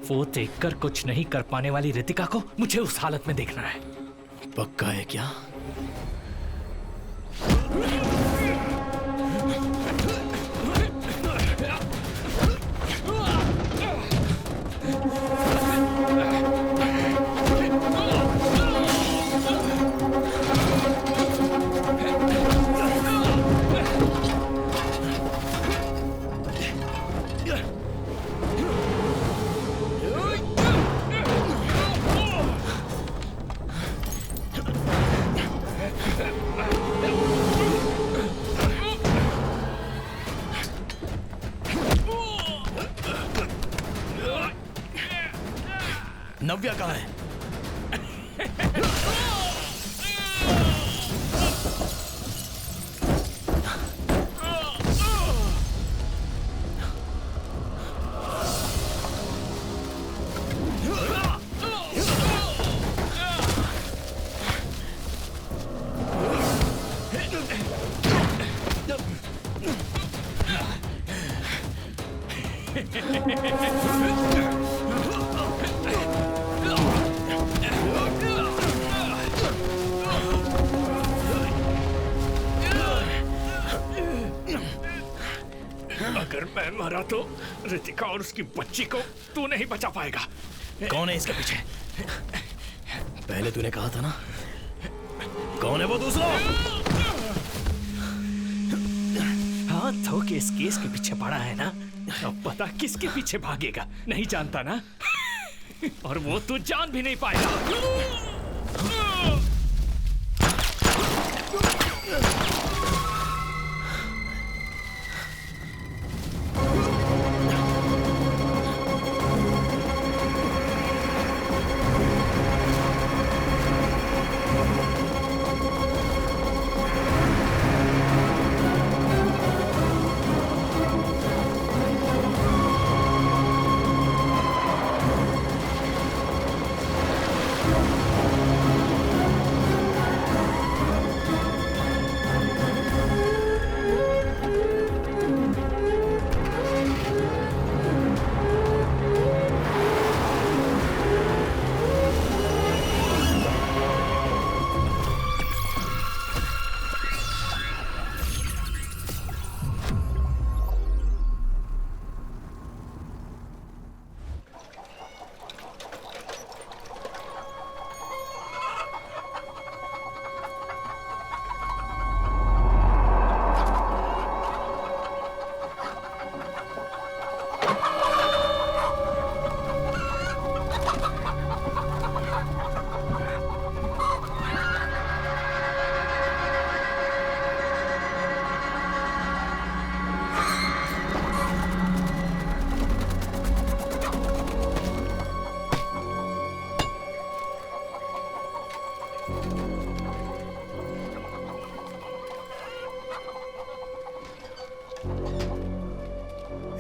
वो देखकर कुछ नहीं कर पाने वाली रितिका को मुझे उस हालत में देखना है। पक्का है क्या? नव्या कहाँ है? अगर मैं मरा तो रितिका और उसकी बच्ची को तू नहीं बचा पाएगा। कौन है इसके पीछे? पहले तूने कहा था ना। कौन है वो दूसरा? हाँ तो किस केस के पीछे पड़ा है ना। अब पता किसके पीछे भागेगा नहीं जानता ना। और वो तू जान भी नहीं पाएगा।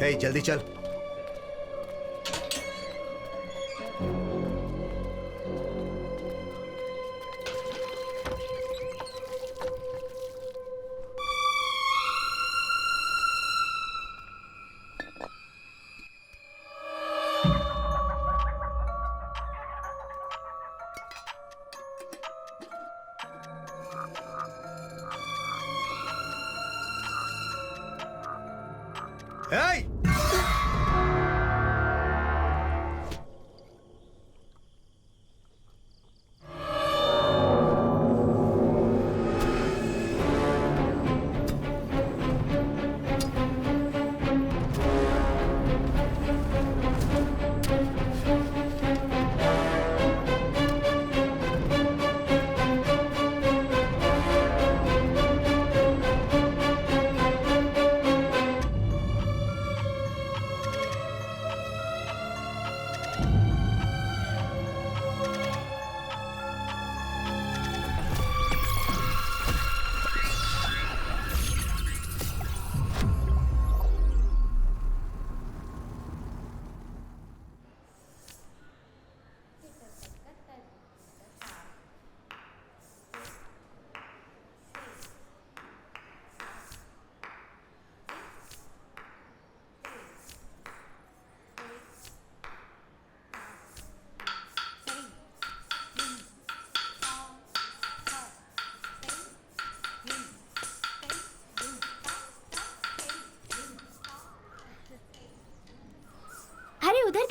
हे जल्दी चल। Hey!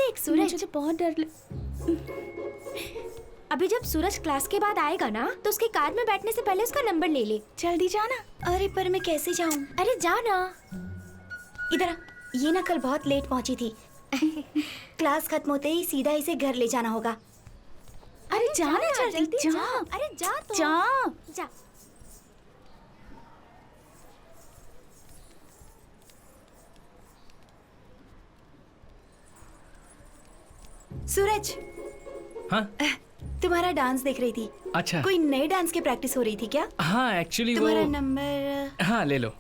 देख सूरज, मुझे बहुत डर अभी जब सूरज क्लास के बाद आएगा ना तो उसकी कार में बैठने से पहले उसका नंबर ले ले। जल्दी जाना। अरे पर मैं कैसे जाऊं? अरे जा ना। इधर आ। ये ना कल बहुत लेट पहुंची थी। क्लास खत्म होते ही सीधा इसे घर ले जाना होगा। अरे जाना जल्दी जा। अरे जा तो जा। जा। सूरज, हाँ तुम्हारा डांस देख रही थी। अच्छा। कोई नए डांस की प्रैक्टिस हो रही थी क्या? हाँ एक्चुअली वो तुम्हारा नंबर? हाँ ले लो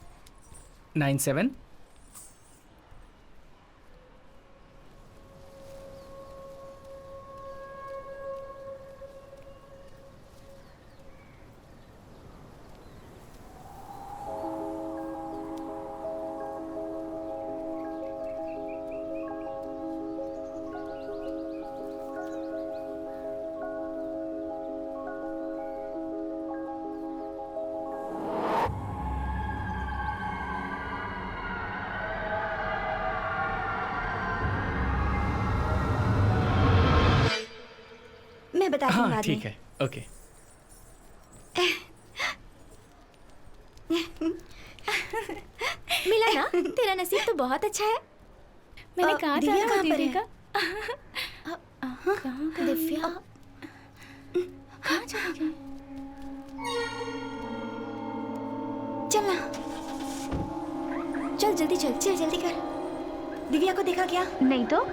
97। मैं बताती हूँ हाँ बाद ठीक में। है ओके। मिला ना, तेरा नसीब तो बहुत अच्छा है। मैंने कहा था दिव्या ना कहाँ पर दीदी है? का दिव्या, कहाँ चली गई? चल ना, चल जल्दी चल। चल जल्दी कर। दिव्या को देखा क्या? नहीं तो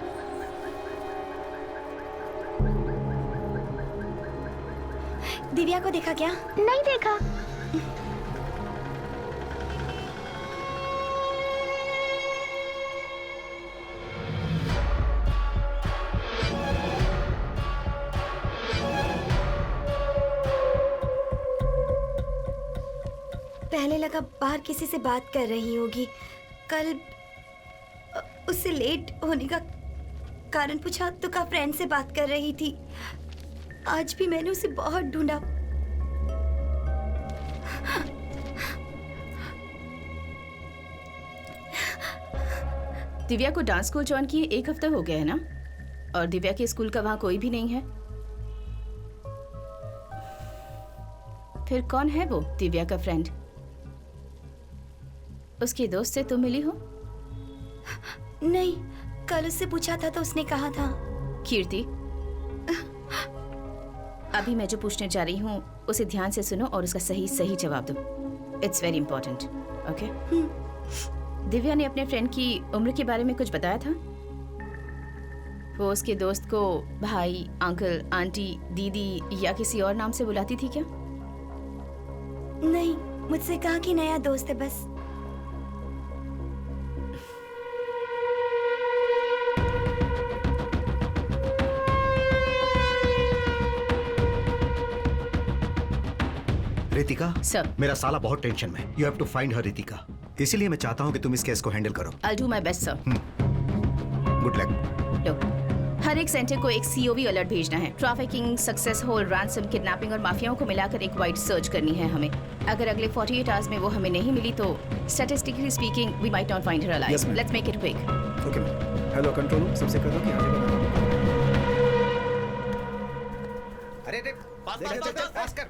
दिव्या को देखा क्या? नहीं देखा। पहले लगा बाहर किसी से बात कर रही होगी। कल उससे लेट होने का कारण पूछा तो कहा फ्रेंड से बात कर रही थी। आज भी मैंने उसे बहुत ढूंढा। दिव्या को डांस स्कूल ज्वाइन किए 1 हफ्ता हो गया है ना, और दिव्या के स्कूल का वहां कोई भी नहीं है। फिर कौन है वो दिव्या का फ्रेंड? उसके दोस्त से तुम मिली हो? नहीं, कल उससे पूछा था तो उसने कहा था। कीर्ति, अभी मैं जो पूछने जा रही हूँ उसे ध्यान से सुनो और उसका सही सही जवाब दो। It's very important. Okay? Divya ने अपने फ्रेंड की उम्र के बारे में कुछ बताया था? वो उसके दोस्त को भाई, अंकल, आंटी, दीदी या किसी और नाम से बुलाती थी क्या? नहीं, मुझसे कहा कि नया दोस्त है बस। रितिका, सर। मेरा साला बहुत टेंशन में। You have to find her Ritika. इसीलिए मैं चाहता हूँ कि तुम इस केस को हैंडल करो। I'll do my best, sir. Good luck. लो, हर एक सेंटर को एक COV अलर्ट भेजना है। Trafficking, success hole, ransom, kidnapping और माफियाओं को मिलाकर एक वाइड सर्च करनी है हमें। अगर अगले 48 आवर्स में वो हमें नहीं मिली तो statistically speaking we might not find her alive. Yes, ma'am. Let's make it quick. Okay ma'am. Hello control room, सबसे कह दो कि आगे बढ़ो। अरे पास कर।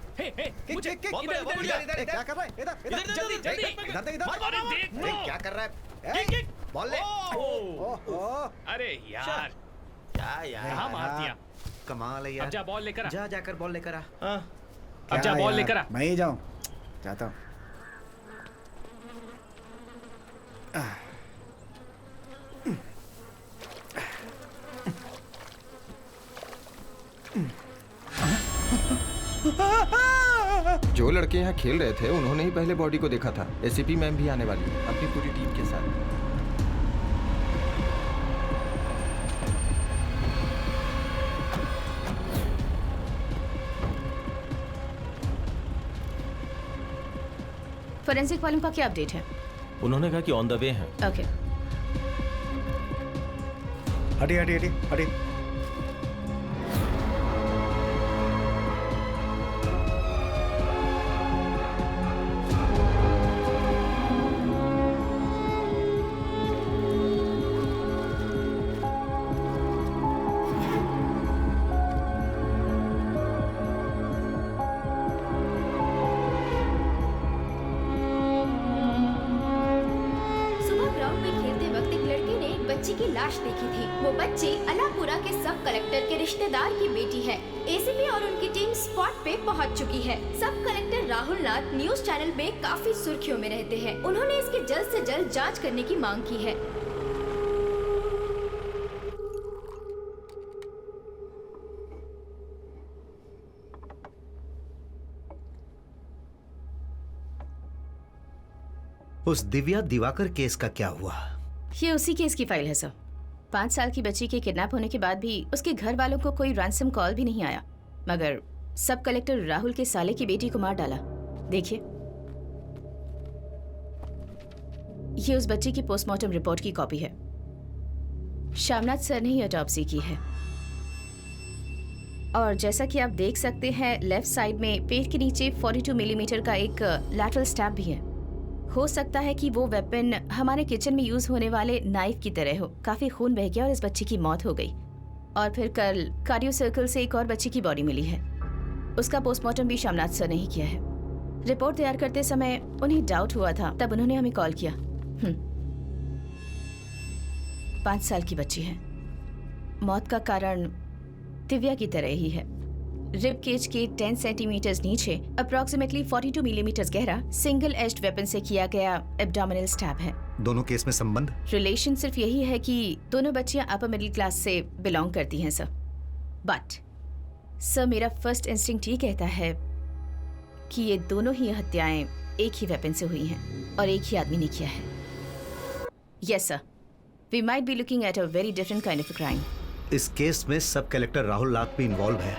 मुझे इधर क्या कर रहा है? इधर जल्दी जल्दी अरे देख लो। क्या कर रहा है? Kick, kick. बॉल ले। ओह, अरे यार क्या यार? कहाँ मार दिया। कमाल है अब यार। जा बॉल लेकर आ। जा जाकर बॉल लेकर आ। अब जा बॉल लेकर आ। मैं ही जाऊँ, जाता हूँ। जो लड़के यहाँ खेल रहे थे उन्होंने ही पहले बॉडी को देखा था। एसीपी मैम भी आने वाली है अपनी पूरी टीम के साथ। फोरेंसिक वालों का क्या अपडेट है? उन्होंने कहा कि ऑन द वे हैं। ओके। हटी हटी हटी हटी। लाश देखी थी। वो बच्ची अलापुरा के सब कलेक्टर के रिश्तेदार की बेटी है। एसीपी और उनकी टीम स्पॉट पे पहुंच चुकी है। सब कलेक्टर राहुल नाथ न्यूज चैनल पे काफी सुर्खियों में रहते हैं। उन्होंने इसकी जल्द से जल्द जांच करने की मांग की है। उस दिव्या दिवाकर केस का क्या हुआ? ये उसी केस की फाइल है सर। 5 साल की बच्ची के किडनैप होने के बाद भी उसके घर वालों को कोई रैंसम कॉल भी नहीं आया, मगर सब कलेक्टर राहुल के साले की बेटी को मार डाला। देखिए, ये उस बच्ची की पोस्टमार्टम रिपोर्ट की कॉपी है। श्यामनाथ सर ने ही ऑटोप्सी की है। और जैसा कि आप देख सकते हैं, लेफ्ट साइड में पेट के नीचे 42 मिलीमीटर का एक लैटरल स्टैब भी है। हो सकता है कि वो वेपन हमारे किचन में यूज होने वाले नाइफ की तरह हो। काफी खून बह गया और इस बच्ची की मौत हो गई। और फिर कल कार्डियो सर्कल से एक और बच्ची की बॉडी मिली है। उसका पोस्टमार्टम भी श्यामनाथ सर ने ही किया है। रिपोर्ट तैयार करते समय उन्हें डाउट हुआ था, तब उन्होंने हमें कॉल किया। 5 साल की बच्ची है। मौत का कारण दिव्या की तरह ही है। रिब केज के 10 सेंटीमीटर नीचे अप्रोक्सीमेटली 42 मिलीमीटर गहरा सिंगल एज्ड वेपन से किया गया एब्डोमिनल स्टैब है। दोनों केस में संबंध? रिलेशन सिर्फ यही है कि दोनों बच्चियां अपर मिडिल क्लास से बिलोंग करती हैं सर। बट सर, मेरा फर्स्ट इंस्टिंक्ट ये कहता है कि ये दोनों ही हत्याएं एक ही वेपन से हुई हैं और एक ही आदमी ने किया है। Yes sir, we might be looking at a very different kind of crime. इस केस में सब कलेक्टर राहुल नाथ भी इन्वॉल्व है।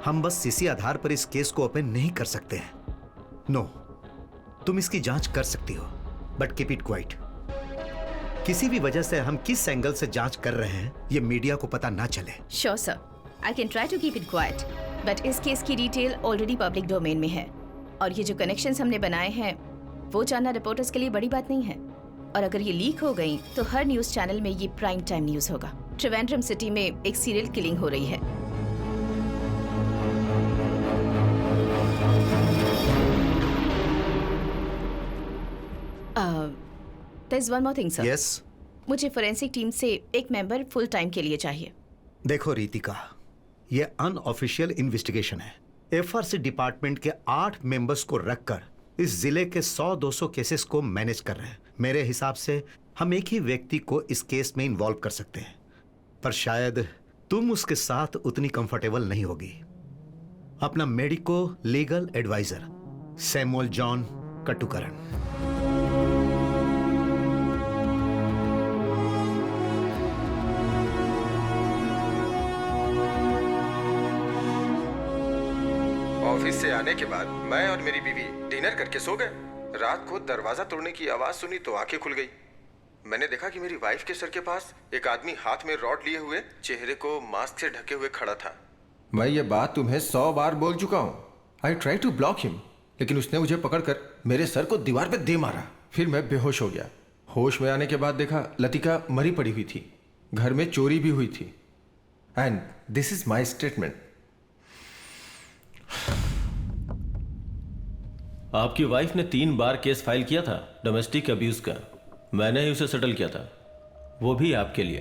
हम बस इसी आधार पर इस केस को ओपन नहीं कर सकते हैं। नो, तुम इसकी जांच कर सकती हो, बट कीप इट क्वाइट। किसी भी वजह से हम किस एंगल से जांच कर रहे हैं ये मीडिया को पता ना चले। Sure sir, I can try to keep it quite, but इस केस की डिटेल ऑलरेडी पब्लिक डोमेन में है और ये जो कनेक्शंस हमने बनाए हैं वो जानना रिपोर्टर्स के लिए बड़ी बात नहीं है। और अगर ये लीक हो गई तो हर न्यूज चैनल में ये प्राइम टाइम न्यूज होगा। त्रिवेंद्रम सिटी में एक सीरियल किलिंग हो रही है। There's one more thing, sir. Yes. मुझे फोरेंसिक टीम से एक मेंबर फुल टाइम के लिए चाहिए। देखो रितिका, ये अनऑफिशियल इन्वेस्टिगेशन है। एफआरसी डिपार्टमेंट के 8 मेंबर्स को रखकर इस जिले के 100-200 केसेस को मैनेज कर रहे हैं। मेरे हिसाब से हम एक ही व्यक्ति को इस केस में इन्वॉल्व कर सकते हैं, पर शायद तुम उसके साथ उतनी कंफर्टेबल नहीं होगी। अपना medico legal advisor Samuel John Kattukaran. Office से आने के बाद मैं और मेरी बीवी डिनर करके सो गए। रात को दरवाजा तोड़ने की आवाज सुनी तो आंखें खुल गई। मैंने देखा कि मेरी वाइफ के सर के पास एक आदमी हाथ में रॉड लिए हुए, चेहरे को मास्क से ढके हुए खड़ा था। मैं ये बात तुम्हें 100 बार बोल चुका हूँ। I try to block him, लेकिन उसने मुझे पकड़कर मेरे सर को दीवार पे दे मारा। फिर मैं बेहोश हो गया। होश में आने के बाद देखा लतिका मरी पड़ी हुई थी। घर में चोरी भी हुई थी। And this is my statement. आपकी वाइफ ने 3 बार केस फाइल किया था डोमेस्टिक अब्यूज का। मैंने ही उसे सेटल किया था, वो भी आपके लिए।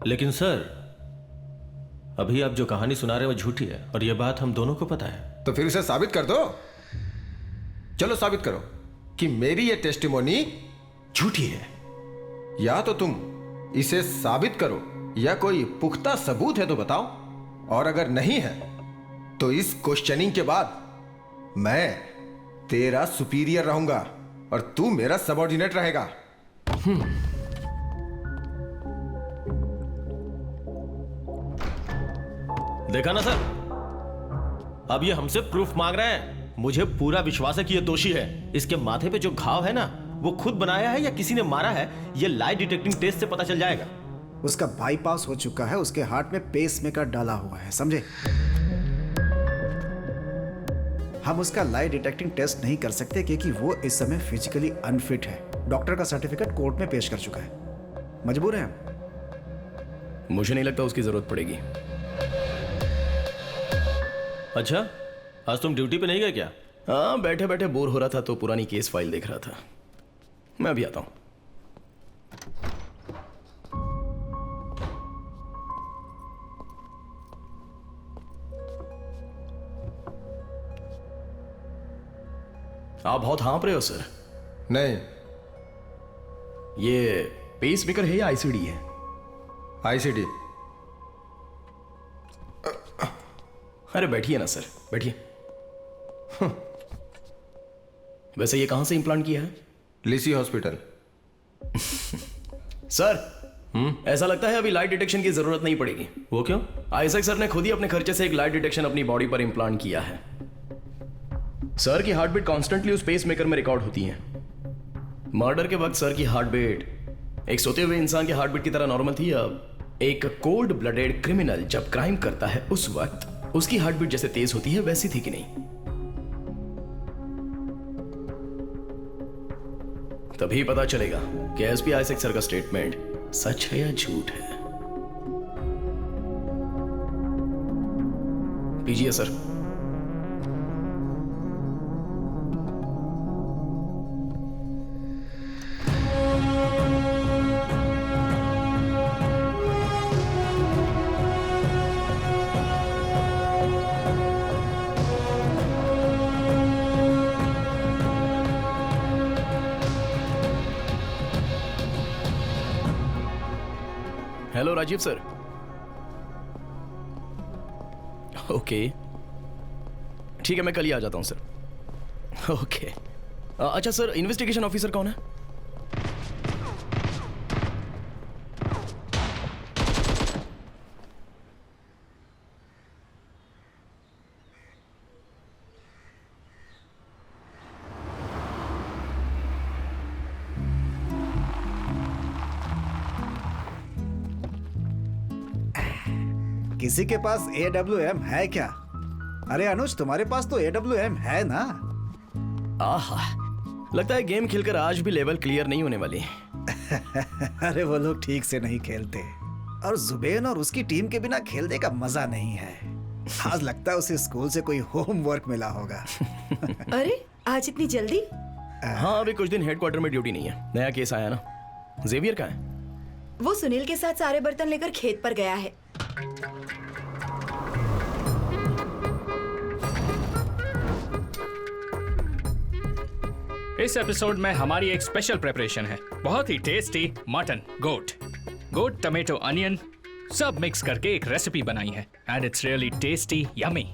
लेकिन सर, अभी आप जो कहानी सुना रहे हो वो झूठी है और यह बात हम दोनों को पता है। तो फिर उसे साबित कर दो। चलो साबित करो कि मेरी ये टेस्टिमोनी झूठी है। या तो तुम इसे साबित करो या कोई पुख्ता सबूत है तो बताओ। और अगर नहीं है तो इस क्वेश्चनिंग के बाद मैं तेरा सुपीरियर रहूंगा और तू मेरा सबऑर्डिनेट रहेगा। देखा ना सर, अब ये हमसे प्रूफ मांग रहे हैं। मुझे पूरा विश्वास है कि ये दोषी है। इसके माथे पे जो घाव है ना, वो खुद बनाया है या किसी ने मारा है, ये लाई डिटेक्टिंग टेस्ट से पता चल जाएगा। उसका बाईपास हो चुका है, उसके हार्ट में पेसमेकर डाला हुआ है, समझे? हम उसका लाई डिटेक्टिंग टेस्ट नहीं कर सकते क्योंकि वो इस समय फिजिकली अनफिट है। डॉक्टर का सर्टिफिकेट कोर्ट में पेश कर चुका है। मजबूर हैं हम। मुझे नहीं लगता उसकी जरूरत पड़ेगी। अच्छा, आज तुम ड्यूटी पे नहीं गए क्या? हाँ, बैठे बैठे बोर हो रहा था तो पुरानी केस फाइल देख रहा था। मैं अभी आता हूँ। आप बहुत हाँप रहे हो सर। नहीं, ये पेस मेकर है या आईसीडी है? आईसीडी। अरे बैठिए ना सर, बैठिए। वैसे ये कहां से इम्प्लांट किया है? लिसी हॉस्पिटल। सर ऐसा लगता है अभी लाइट डिटेक्शन की जरूरत नहीं पड़ेगी। वो क्यों? आइजैक सर ने खुद ही अपने खर्चे से एक लाइट डिटेक्शन अपनी बॉडी पर इम्प्लांट किया है। सर की हार्ट बीट कॉन्स्टेंटली उस पेस मेकर में रिकॉर्ड होती है। मर्डर के वक्त सर की हार्ट बीट एक सोते हुए इंसान की हार्ट बीट की तरह नॉर्मल थी। अब एक कोल्ड ब्लडेड क्रिमिनल जब क्राइम करता है उस वक्त उसकी हार्ट बीट जैसे तेज होती है वैसी थी कि नहीं? तभी पता चलेगा कि एसपी आइजैक सर का स्टेटमेंट सच है या झूठ है। पीजिए sir. Hello Rajeev sir. Okay ठीक है, मैं कल ही आ जाता हूं सर। ओके अच्छा सर, इन्वेस्टिगेशन ऑफिसर कौन है? किसी के पास AWM है क्या? अरे अनुज, तुम्हारे पास तो AWM है ना? आहा, लगता है गेम खेलकर आज भी लेवल क्लियर नहीं होने वाली। अरे वो लोग ठीक से नहीं खेलते और जुबेन और उसकी टीम के बिना खेलने का मजा नहीं है। आज लगता है उसे स्कूल से कोई होमवर्क मिला होगा। अरे आज इतनी जल्दी? हाँ, अभी कुछ दिन हेडक्वार्टर में ड्यूटी नहीं है। नया केस आया ना। जेवियर कहाँ है? वो सुनील के साथ सारे बर्तन लेकर खेत पर गया है। इस एपिसोड में हमारी एक स्पेशल प्रिपरेशन है। बहुत ही टेस्टी मटन गोट टमेटो अनियन सब मिक्स करके एक रेसिपी बनाई है and it's really tasty yummy.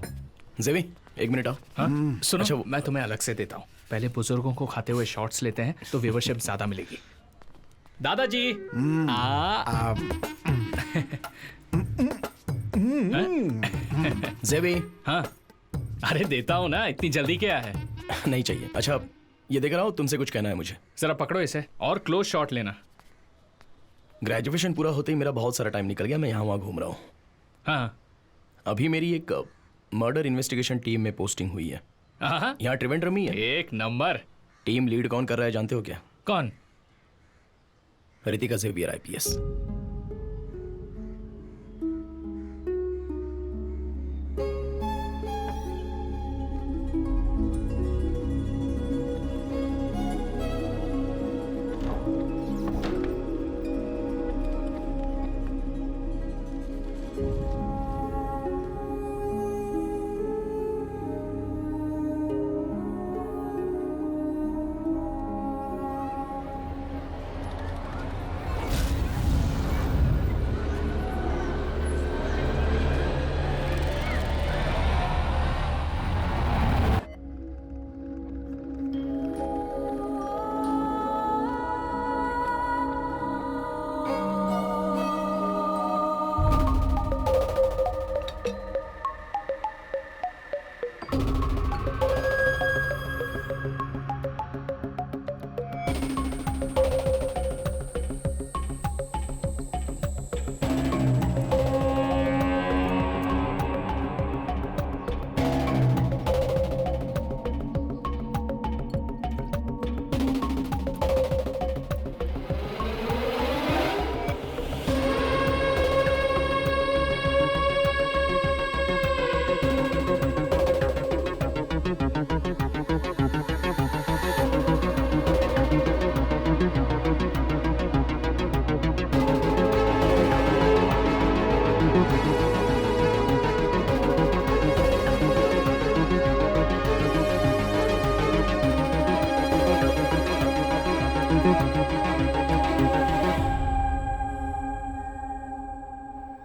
जेवी एक मिनट आओ। हाँ? सुनो, अच्छा, मैं तुम्हें अलग से देता हूँ। पहले बुजुर्गों को खाते हुए शॉट्स लेते हैं तो व्यूवरशिप ज्यादा मिलेगी। दादाजी जेवी। हाँ अरे देता हूँ ना, इतनी जल्दी क्या है? नहीं चाहिए। अच्छा ये देख रहा हूँ, तुमसे कुछ कहना है मुझे। जरा पकड़ो इसे और क्लोज शॉट लेना। ग्रेजुएशन पूरा होते ही मेरा बहुत सारा टाइम निकल गया। मैं यहाँ वहाँ घूम रहा हूँ। हाँ अभी मेरी एक मर्डर इन्वेस्टिगेशन टीम में पोस्टिंग हुई है। हाँ यहाँ त्रिवेंद्रम ही है। एक नंबर। टीम लीड कौन कर रहा है जानते हो क्या? कौन? Ritika Xavier IPS।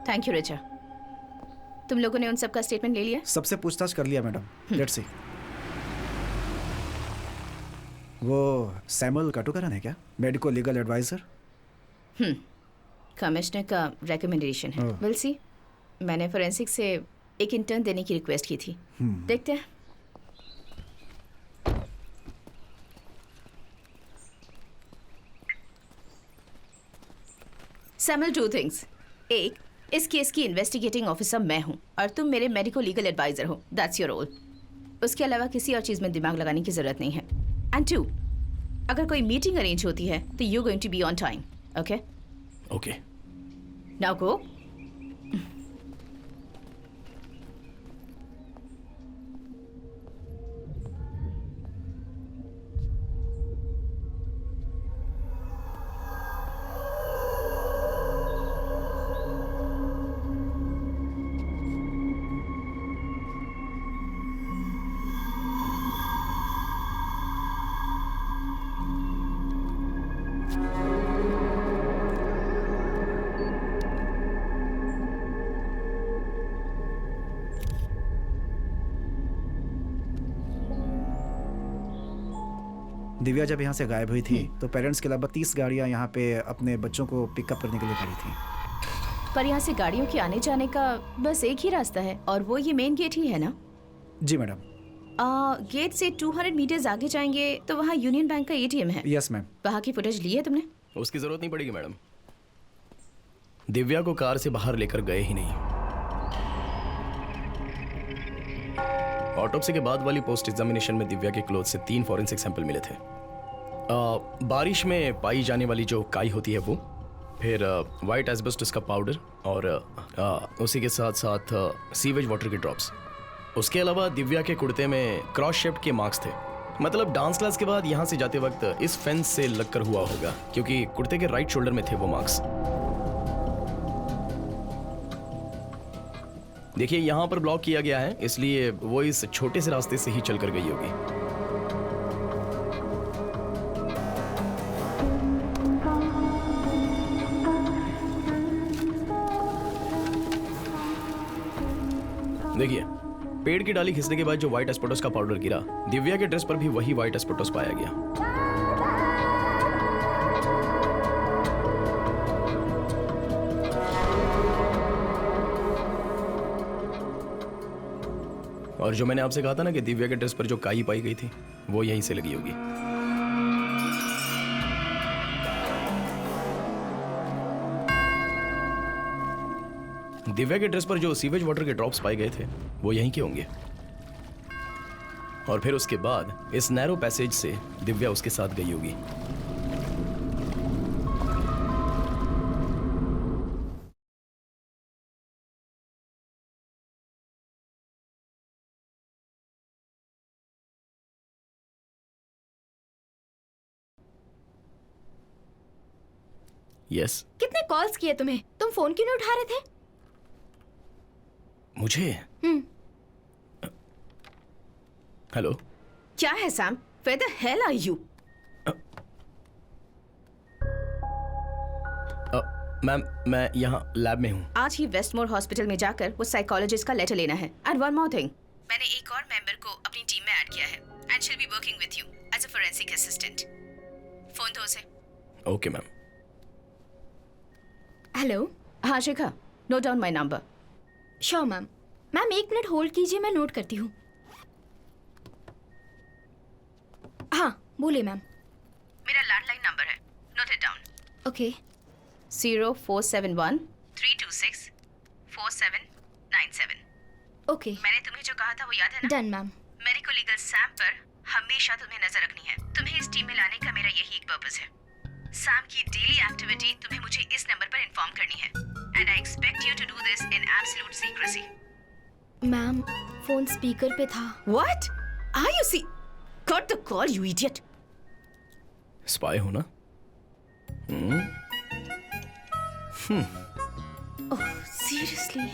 Thank you Richa. तुम लोगों ने उन सब का स्टेटमेंट ले लिया? सबसे पूछताछ कर लिया मैडम। Let's see. वो सैमुअल काटुकरन है क्या, मेडिको लीगल एडवाइजर? कमिश्नर का रिकमेंडेशन है। Will see. मैंने फोरेंसिक से एक इंटर्न देने की रिक्वेस्ट की थी। देखते हैं। Samuel, two things. एक, इस केस की इन्वेस्टिगेटिंग ऑफिसर मैं हूँ और तुम मेरे मेडिको लीगल एडवाइजर हो। That's your role. उसके अलावा किसी और चीज में दिमाग लगाने की जरूरत नहीं है। एंड टू, अगर कोई मीटिंग अरेंज होती है तो you going to be on time. Okay? Okay. Now go. Divya जब यहाँ से गायब हुई थी तो पेरेंट्स के अलावा 30 गाड़ियाँ यहाँ पे अपने बच्चों को पिकअप करने के लिए खड़ी थी। पर यहाँ से गाड़ियों के आने जाने का बस एक ही रास्ता है और वो ये मेन गेट ही है ना? जी मैडम। गेट से 200 मीटर्स आगे जाएंगे तो वहाँ यूनियन बैंक का एटीएम है। Yes ma'am. वहाँ की फुटेज ली है तुमने? उसकी जरूरत नहीं पड़ेगी मैडम। दिव्या को कार से बाहर लेकर गए ही नहीं। ऑटोप्सी के बाद वाली पोस्ट एग्जामिनेशन में दिव्या के क्लोथ से 3 फॉरेंसिक सैंपल मिले थे। बारिश में पाई जाने वाली जो काई होती है वो, फिर वाइट एस्बेस्टस का पाउडर और उसी के साथ साथ सीवेज वाटर के ड्रॉप्स। उसके अलावा दिव्या के कुर्ते में क्रॉस शेप्ड के मार्क्स थे। मतलब डांस क्लास के बाद यहाँ से जाते वक्त इस फेंस से लगकर हुआ होगा, क्योंकि कुर्ते के राइट शोल्डर में थे वो मार्क्स। देखिए यहाँ पर ब्लॉक किया गया है, इसलिए वो इस छोटे से रास्ते से ही चलकर गई होगी। देखिए, पेड़ की डाली खिसने के बाद जो व्हाइट एस्पेटोस का पाउडर गिरा, दिव्या के ड्रेस पर भी वही व्हाइट एस्पेटोस पाया गया। और जो मैंने आपसे कहा था ना कि दिव्या के ड्रेस पर जो काई पाई गई थी वो यहीं से लगी होगी। दिव्या के ड्रेस पर जो सीवेज वाटर के ड्रॉप्स पाए गए थे वो यहीं के होंगे। और फिर उसके बाद इस नैरो पैसेज से दिव्या उसके साथ गई होगी। यस। कितने कॉल्स किए तुम्हें? तुम फोन क्यों नहीं उठा रहे थे? मुझे? हेलो। क्या है Sam? Where the hell are you? Ma'am, मैं यहाँ लैब में हूँ। आज ही वेस्टमोर हॉस्पिटल में जाकर वो साइकोलॉजिस्ट का लेटर लेना है। एंड वन मोर थिंग, मैंने एक और मेंबर को अपनी टीम में ऐड किया है and she will be working with you as a forensic assistant. Phone दो उसे। Okay ma'am. हेलो। हाँ Shikha, note down my number. Sure ma'am. Ma'am 1 minute hold कीजिए, मैं नोट करती हूँ। हाँ बोलिए मैम। मेरा लैंडलाइन नंबर है, note it down. Okay. 0471 326 4797। Okay. मैंने तुम्हें जो कहा था वो याद है ना? Done ma'am. Medico legal Sam पर हमेशा तुम्हें नजर रखनी है। तुम्हें इस टीम में लाने का मेरा यही एक पर्पस है। सैम की डेली एक्टिविटी तुम्हें मुझे इस नंबर पर इन्फॉर्म करनी है and I expect you to do this in absolute secrecy. Ma'am phone speaker पे था। What are you see? Cut the call you idiot. Spy हो ना? Oh seriously?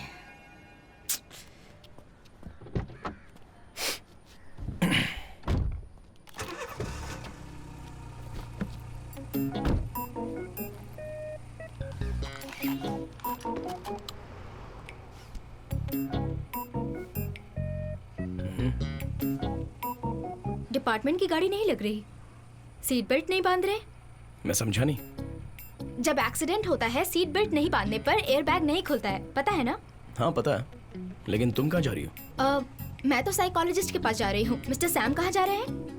डिपार्टमेंट की गाड़ी नहीं लग रही, सीट बेल्ट नहीं बांध रहे। मैं समझा नहीं। जब एक्सीडेंट होता है सीट बेल्ट नहीं बांधने पर एयर बैग नहीं खुलता है, पता है ना? हाँ पता है, लेकिन तुम कहाँ जा रही हो? मैं तो साइकोलॉजिस्ट के पास जा रही हूँ। मिस्टर सैम कहाँ जा रहे हैं?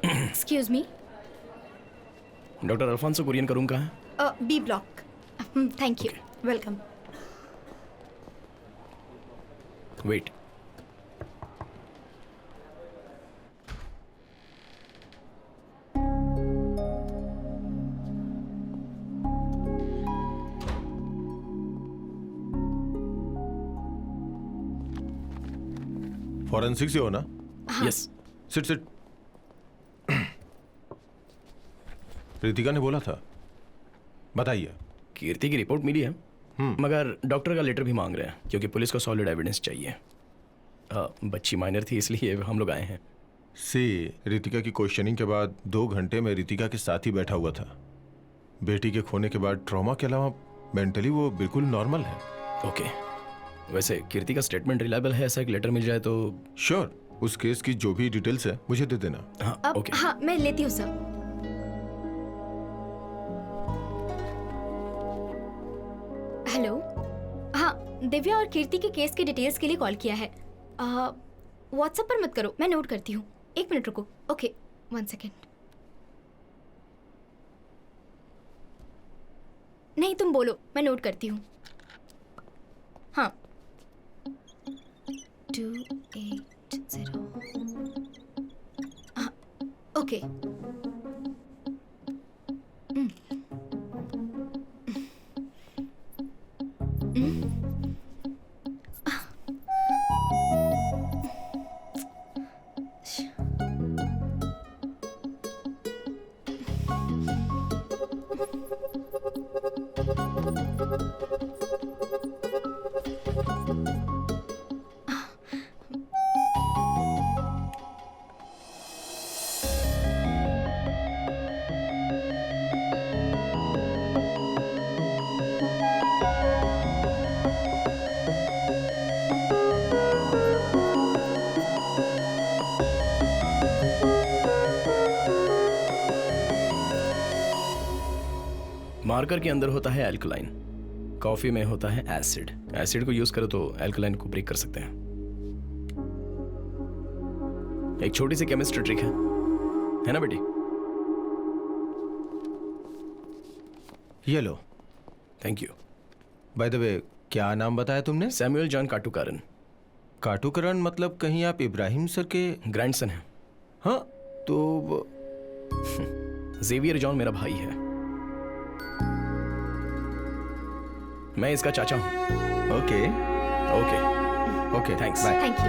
Excuse me, doctor Alphonso Kurian का रूम कहाँ है? B block. Thank you. Welcome. Wait. Forensic से हो ना? यस। Sit sit. रितिका ने बोला था, बताइए। कीर्ति की रिपोर्ट मिली है, मगर डॉक्टर का लेटर भी मांग रहे हैं क्योंकि पुलिस को सॉलिड एविडेंस चाहिए। बच्ची माइनर थी इसलिए हम लोग आए हैं। रितिका की क्वेश्चनिंग के बाद 2 घंटे में रितिका के साथ ही बैठा हुआ था। बेटी के खोने के बाद ट्रॉमा के अलावा मेंटली वो बिल्कुल नॉर्मल है। ओके, वैसे कीर्ति का स्टेटमेंट रिलायबल है, ऐसा एक लेटर मिल जाए तो? श्योर, उस केस की जो भी डिटेल्स है मुझे दे देना। हाँ ओके। हाँ मैं लेती हूँ सर। हेलो, हाँ दिव्या और कीर्ति के केस की डिटेल्स के लिए कॉल किया है। व्हाट्सएप पर मत करो, मैं नोट करती हूँ। 1 मिनट रुको। Okay 1 second. नहीं तुम बोलो, मैं नोट करती हूँ। हाँ 280। हाँ ओके। मार्कर के अंदर होता है एल्कलाइन, कॉफी में होता है एसिड। एसिड को यूज करो तो एल्कलाइन को ब्रेक कर सकते हैं। एक छोटी सी केमिस्ट्री ट्रिक है ना बेटी? ये लो। Thank you. By the way, क्या नाम बताया तुमने? Samuel John काटुकारन। काटुकरण मतलब कहीं आप इब्राहिम सर के ग्रैंडसन हैं। हाँ तो जेवियर जॉन मेरा भाई है, मैं इसका चाचा हूं। Okay okay okay, thanks. Bye. Thank you.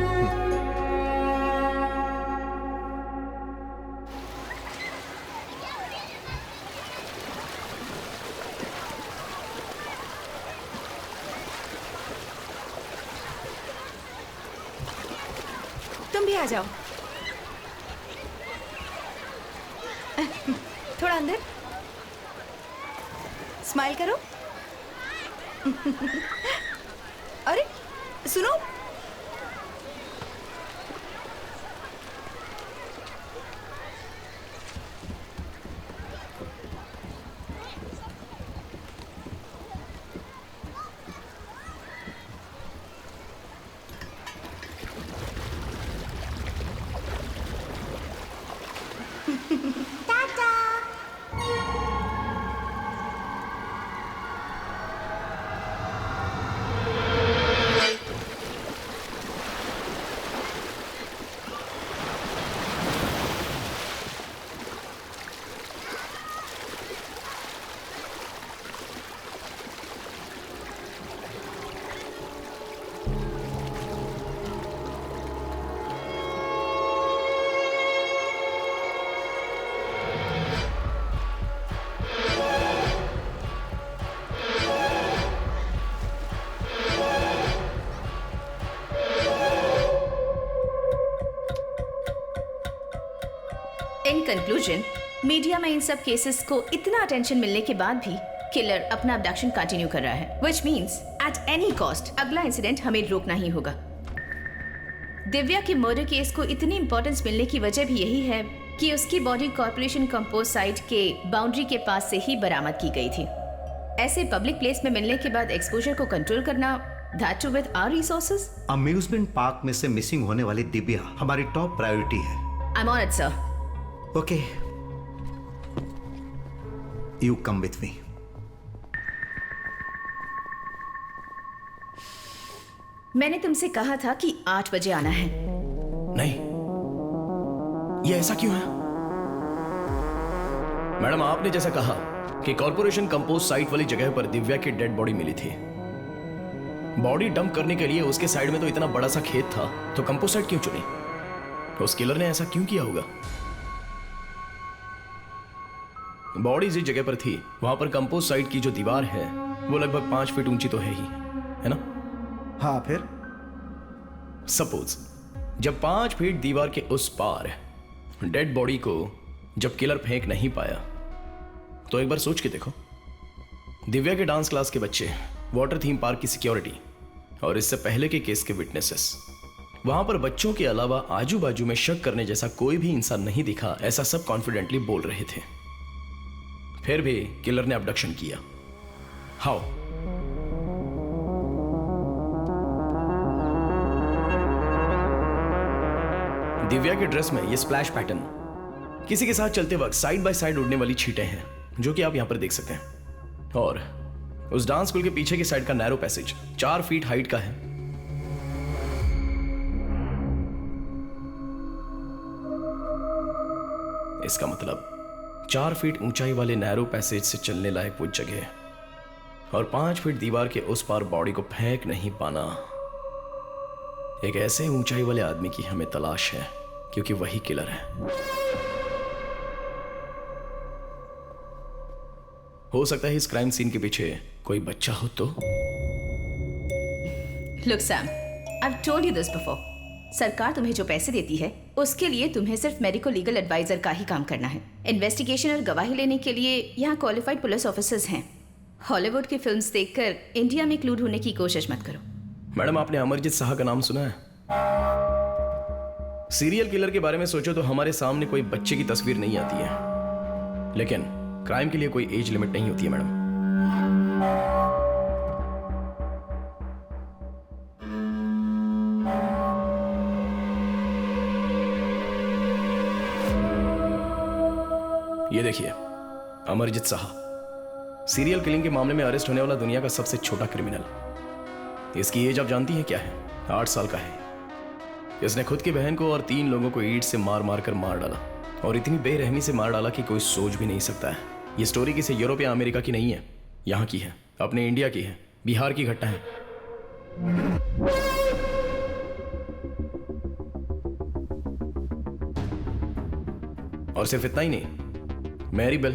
तुम भी आ जाओ। थोड़ा अंदर स्माइल करो। अरे सुनो, कंक्लूजन, मीडिया में इन सब केसेस को इतना अटेंशन मिलने के बाद भी किलर अपना अबडक्शन कंटिन्यू कर रहा है, which means at any cost अगला इंसिडेंट हमें रोकना ही होगा। दिव्या के मर्डर केस को इतनी इंपॉर्टेंस मिलने की वजह भी यही है कि उसकी बॉडी कॉर्पोरेशन कंपोस्ट साइट के बाउंड्री के पास से ही बरामद की गई थी। ऐसे पब्लिक प्लेस में मिलने के बाद एक्सपोजर को कंट्रोल करना, that too with our resources. Amusement park में से मिसिंग होने वाली दिव्या हमारी टॉप प्रायोरिटी है। I am on it sir. Okay, you come with me. मैंने तुमसे कहा था कि 8 बजे आना है। नहीं, ये ऐसा क्यों है? मैडम, आपने जैसा कहा कि कॉर्पोरेशन कंपोस्ट साइट वाली जगह पर दिव्या की डेड बॉडी मिली थी। बॉडी डंप करने के लिए उसके साइड में तो इतना बड़ा सा खेत था, तो कंपोस्ट साइट क्यों चुनी? उस किलर ने ऐसा क्यों किया होगा? बॉडी जिस जगह पर थी वहां पर कंपोस्ट साइट की जो दीवार है वो लगभग 5 फीट ऊंची तो है ही, है ना? हाँ, फिर सपोज जब 5 फीट दीवार के उस पार डेड बॉडी को जब किलर फेंक नहीं पाया, तो एक बार सोच के देखो, दिव्या के डांस क्लास के बच्चे, वाटर थीम पार्क की सिक्योरिटी और इससे पहले के केस के विटनेसेस, वहां पर बच्चों के अलावा आजू बाजू में शक करने जैसा कोई भी इंसान नहीं दिखा, ऐसा सब कॉन्फिडेंटली बोल रहे थे। फिर भी किलर ने अबडक्शन किया। हाउ? दिव्या के ड्रेस में ये स्प्लैश पैटर्न, किसी के साथ चलते वक्त साइड बाय साइड उड़ने वाली छींटें हैं, जो कि आप यहां पर देख सकते हैं। और उस डांस स्कूल के पीछे की साइड का नैरो पैसेज 4 फीट हाइट का है। इसका मतलब 4 फीट ऊंचाई वाले नैरो पैसेज से चलने लायक वो जगह और 5 फीट दीवार के उस पार बॉडी को फेंक नहीं पाना, एक ऐसे ऊंचाई वाले आदमी की हमें तलाश है, क्योंकि वही किलर है। हो सकता है इस क्राइम सीन के पीछे कोई बच्चा हो तो। Look Sam, I have told you this before. सरकार तुम्हें जो पैसे देती है उसके लिए तुम्हें सिर्फ मेडिको लीगल एडवाइजर का ही काम करना है। इन्वेस्टिगेशन और गवाही लेने के लिए यहाँ क्वालिफाइड पुलिस ऑफिसर्स हैं। हॉलीवुड की फिल्म्स देखकर इंडिया में क्लू ढूंढने की कोशिश मत करो। मैडम, आपने अमरजीत शाह का नाम सुना है? सीरियल किलर के बारे में सोचो तो हमारे सामने कोई बच्चे की तस्वीर नहीं आती है, लेकिन क्राइम के लिए कोई एज लिमिट नहीं होती है मैडम। ये देखिए, अमरजीत शाह, सीरियल किलिंग के मामले में अरेस्ट होने वाला दुनिया का सबसे छोटा क्रिमिनल। इसकी एज आप जानती हैं क्या है? 8 साल का है। इसने खुद की बहन को और 3 लोगों को ईंट से मार मार कर मार डाला, और इतनी बेरहमी से मार डाला कि कोई सोच भी नहीं सकता है। ये स्टोरी किसी यूरोप या अमेरिका की नहीं है, यहाँ की है, अपने इंडिया की है, बिहार की घटना है। और सिर्फ इतना ही नहीं, मैरी बेल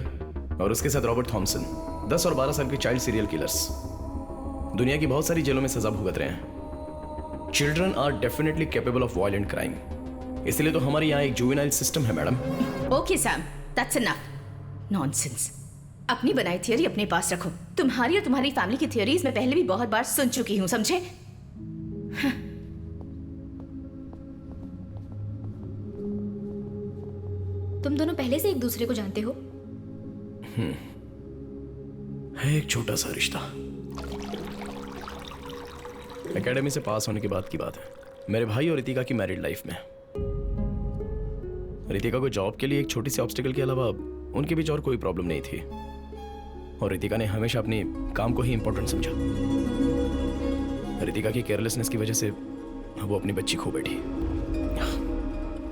और उसके साथ रॉबर्ट थॉमसन, 10 और 12 साल के चाइल्ड सीरियल किलर्स दुनिया की बहुत सारी जेलों में सजा भुगत रहे हैं। Children are definitely capable of violent crime, इसलिए तो हमारे यहाँ एक जुवेनाइल सिस्टम है madam. Okay Sam, that's enough. Nonsense. अपनी बनाई थियरी अपने पास रखो। तुम्हारी और तुम्हारी फैमिली की थियरीज मैं पहले भी बहुत बार सुन चुकी हूँ, समझे? तुम दोनों पहले से एक दूसरे को जानते हो? है एक छोटा सा रिश्ता। एकेडमी से पास होने के बाद की बात है। मेरे भाई और रितिका की मैरिड लाइफ में रितिका को जॉब के लिए एक छोटी सी ऑब्स्टिकल के अलावा उनके बीच और कोई प्रॉब्लम नहीं थी, और रितिका ने हमेशा अपने काम को ही इंपॉर्टेंट समझा। रितिका की केयरलेसनेस की वजह से वो अपनी बच्ची खो बैठी।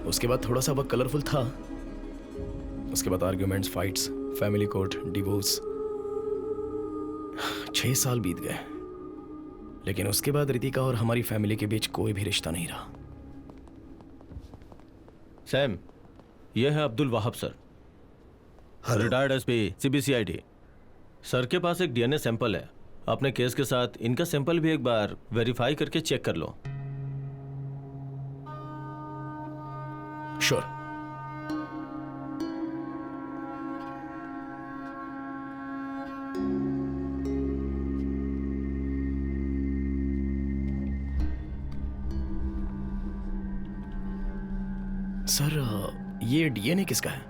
उसके बाद थोड़ा सा वक्त कलरफुल था। उसके बाद arguments, fights, family court, divorce. 6 साल बीत गए, लेकिन उसके बाद रितिका और हमारी फैमिली के बीच कोई भी रिश्ता नहीं रहा। सैम, ये है Abdul Wahab sir, retired SP CBCID. Sir के पास एक डीएनए सैंपल है। अपने केस के साथ इनका सैंपल भी एक बार वेरीफाई करके चेक कर लो। श्योर। सर ये डीएनए किसका है?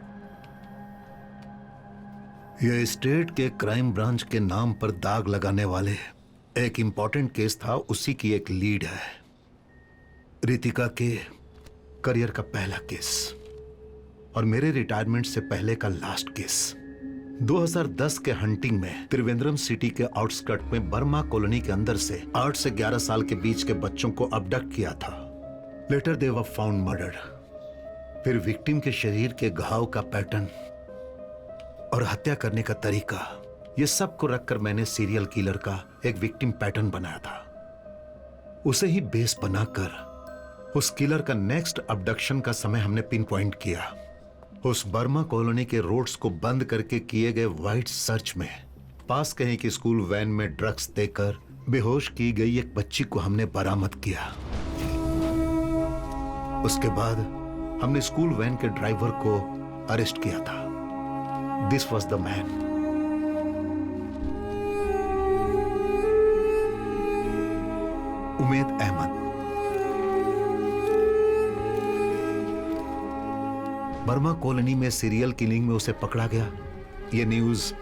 यह स्टेट के क्राइम ब्रांच के नाम पर दाग लगाने वाले एक इंपॉर्टेंट केस था, उसी की एक लीड है। रितिका के करियर का पहला केस और मेरे रिटायरमेंट से पहले का लास्ट केस। 2010 के हंटिंग में त्रिवेंद्रम सिटी के आउटस्कर्ट में बर्मा कॉलोनी के अंदर से 8 से 11 साल के बीच के बच्चों को अबडक्ट किया था। Later they were found murdered. फिर विक्टिम के शरीर के घाव का पैटर्न और हत्या करने का तरीका, ये सब को रखकर मैंने सीरियल किलर का एक विक्टिम पैटर्न बनाया था। उसे ही बेस बनाकर उस किलर का नेक्स्ट अबडक्शन का समय हमने पिन पॉइंट किया। उस बर्मा कॉलोनी के रोड्स को बंद करके किए गए वाइड सर्च में पास कहीं की स्कूल वैन में ड्रग्स देकर बेहोश की गई एक बच्ची को हमने बरामद किया। उसके बाद हमने स्कूल वैन के ड्राइवर को अरेस्ट किया था। This was the man. Umed Ahmed. Burma colony में सीरियल किलिंग में उसे पकड़ा गया। यह न्यूज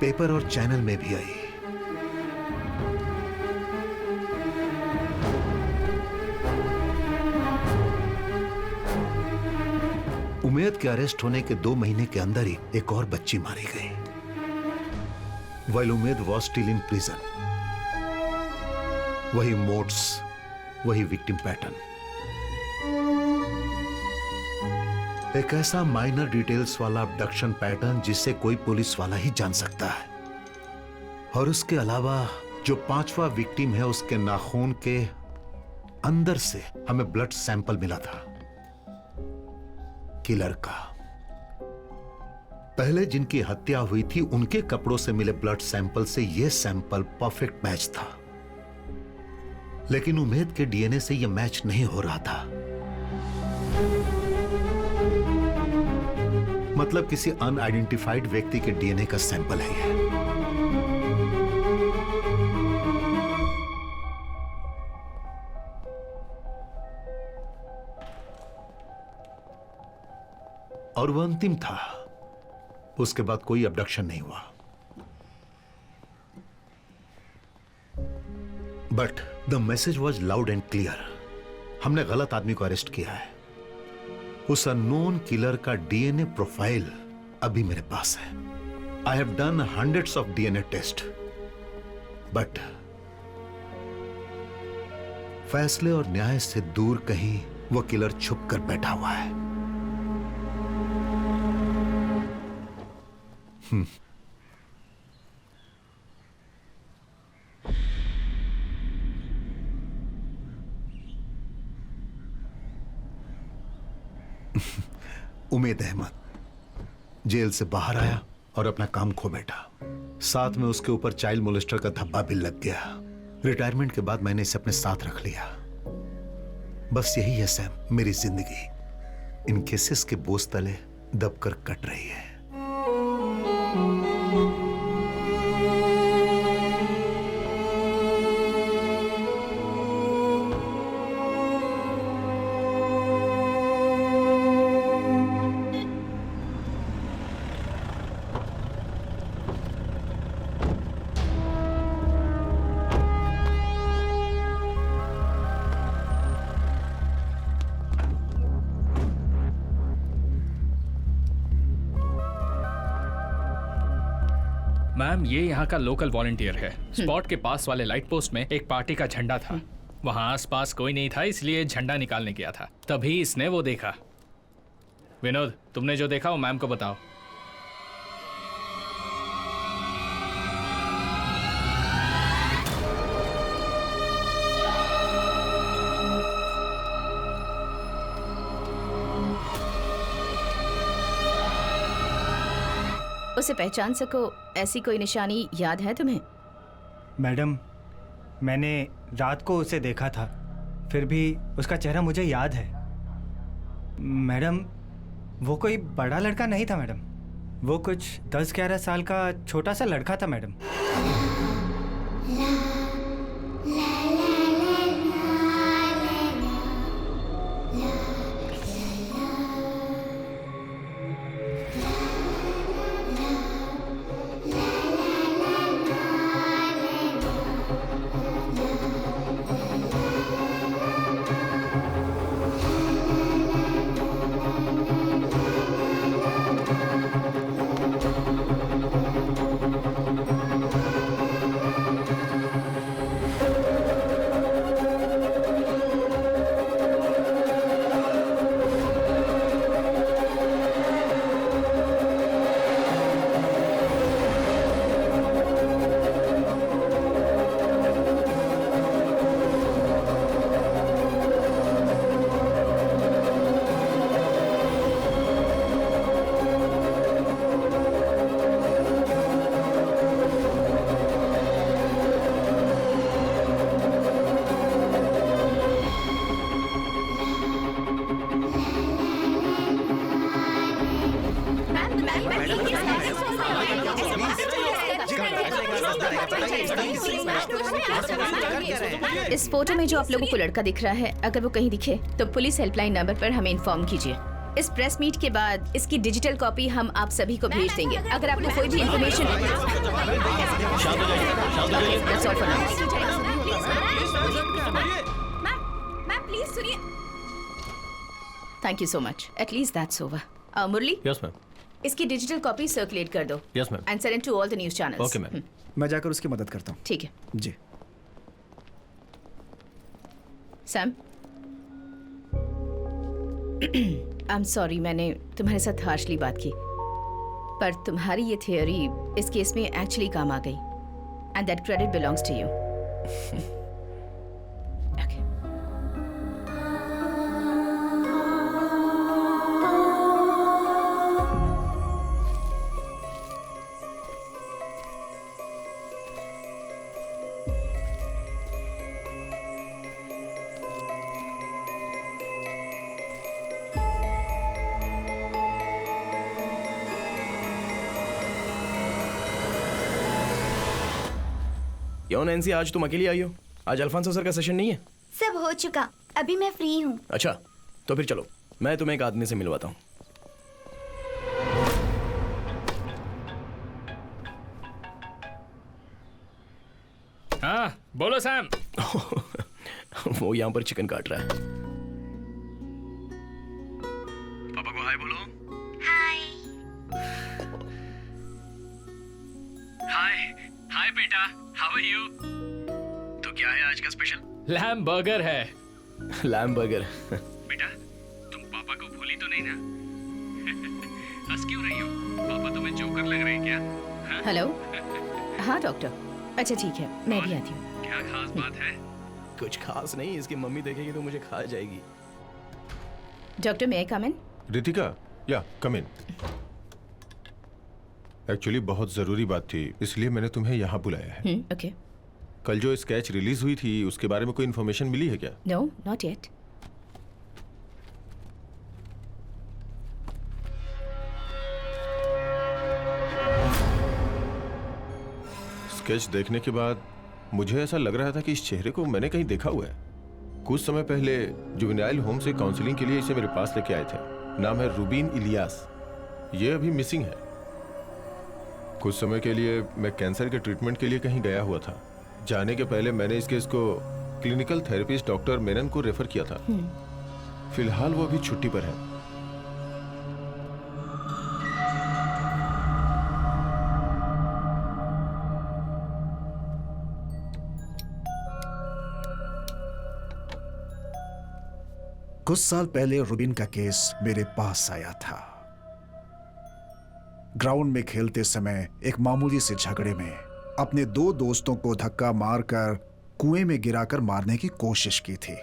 पेपर और चैनल में भी आई। उमेद के अरेस्ट होने के 2 महीने के अंदर ही एक और बच्ची मारी गई। While Umed was still in prison। वही मोड्स, वही विक्टिम पैटर्न। एक ऐसा माइनर डिटेल्स वाला अबडक्शन पैटर्न जिसे कोई पुलिस वाला ही जान सकता है। और उसके अलावा जो 5वां विक्टिम है, उसके नाखून के अंदर से हमें ब्लड सैंपल मिला था किलर का। पहले जिनकी हत्या हुई थी उनके कपड़ों से मिले ब्लड सैंपल से यह सैंपल परफेक्ट मैच था, लेकिन उमेद के डीएनए से यह मैच नहीं हो रहा था। मतलब किसी अनआइडेंटिफाइड व्यक्ति के डीएनए का सैंपल है यह। और वह अंतिम था। उसके बाद कोई अबडक्शन नहीं हुआ। But the message was loud and clear. हमने गलत आदमी को अरेस्ट किया है। उस अननोन किलर का डीएनए प्रोफाइल अभी मेरे पास है। I have done hundreds of DNA test, but फैसले और न्याय से दूर कहीं वो किलर छुप कर बैठा हुआ है। उमेद अहमद जेल से बाहर आया और अपना काम खो बैठा। साथ में उसके ऊपर चाइल्ड मोलेस्टर का धब्बा भी लग गया। रिटायरमेंट के बाद मैंने इसे अपने साथ रख लिया। बस यही है सैम, मेरी जिंदगी इन केसेस के बोझ तले दबकर कट रही है। मैम, ये यहाँ का लोकल वॉलंटियर है। स्पॉट के पास वाले लाइट पोस्ट में एक पार्टी का झंडा था। वहाँ आसपास कोई नहीं था, इसलिए झंडा निकालने गया था। तभी इसने वो देखा। विनोद, तुमने जो देखा वो मैम को बताओ। उसे पहचान सको ऐसी कोई निशानी याद है तुम्हें? मैडम, मैंने रात को उसे देखा था, फिर भी उसका चेहरा मुझे याद है। मैडम, वो कोई बड़ा लड़का नहीं था मैडम, वो कुछ 10-11 साल का छोटा सा लड़का था मैडम। इस फोटो में जो आप लोगों को लड़का दिख रहा है, अगर वो कहीं दिखे तो पुलिस हेल्पलाइन नंबर पर हमें इन्फॉर्म कीजिए। इस प्रेस मीट के बाद इसकी डिजिटल कॉपी हम आप सभी को भेज देंगे। अगर आपको कोई भी इन्फॉर्मेशन मैम प्लीज सुनिए। Thank you so much. At least that's over. Murali, yes ma'am. इसकी डिजिटल कॉपी सर्कुलेट कर दो। Yes ma'am. And send to all the news channels. Okay ma'am. मैं जाकर उसकी मदद करता हूँ। ठीक है। जी। सैम, आई एम सॉरी मैंने तुम्हारे साथ हार्शली बात की, पर तुम्हारी ये थियोरी इस केस में एक्चुअली काम आ गई and that credit belongs to you. क्यों नैन्सी, आज तुम अकेली आई हो? आज अल्फांसो सर का सेशन नहीं है? सब हो चुका, अभी मैं फ्री हूँ। अच्छा, तो फिर चलो, मैं तुम्हें एक आदमी से मिलवाता हूँ। हाँ, बोलो सैम। वो यहाँ पर चिकन काट रहा है। पापा को हाय बोलो। हाय। हाय हाय बेटा, हाउ आर यू? तो क्या है आज का स्पेशल? लैम बर्गर है। Lamb burger. बेटा, तुम पापा को भूली तो नहीं ना? हंस क्यों रही हो? पापा तुम्हें जोकर लग रहे हैं क्या? हेलो। हाँ डॉक्टर। अच्छा ठीक है, मैं भी आती हूँ। क्या खास बात है? कुछ खास नहीं, इसकी मम्मी देखेगी तो मुझे खा जाएगी। Doctor, may I come in? Ritika, या कम इन। एक्चुअली बहुत जरूरी बात थी, इसलिए मैंने तुम्हें यहाँ बुलाया है। ओके। कल जो स्केच रिलीज हुई थी उसके बारे में कोई इन्फॉर्मेशन मिली है क्या? No, not yet. स्केच देखने के बाद मुझे ऐसा लग रहा था कि इस चेहरे को मैंने कहीं देखा हुआ है। कुछ समय पहले जुवेनाइल होम से काउंसलिंग के लिए इसे मेरे पास लेके आए थे। नाम है रूबीन इलियास। ये अभी मिसिंग है। कुछ समय के लिए मैं कैंसर के ट्रीटमेंट के लिए कहीं गया हुआ था। जाने के पहले मैंने इस केस को क्लिनिकल थेरेपिस्ट डॉक्टर मेनन को रेफर किया था। फिलहाल वो अभी छुट्टी पर है। कुछ साल पहले रूबिन का केस मेरे पास आया था। ग्राउंड में खेलते समय एक मामूली से झगड़े में अपने दो दोस्तों को धक्का मारकर कुएं में गिराकर मारने की कोशिश की थी।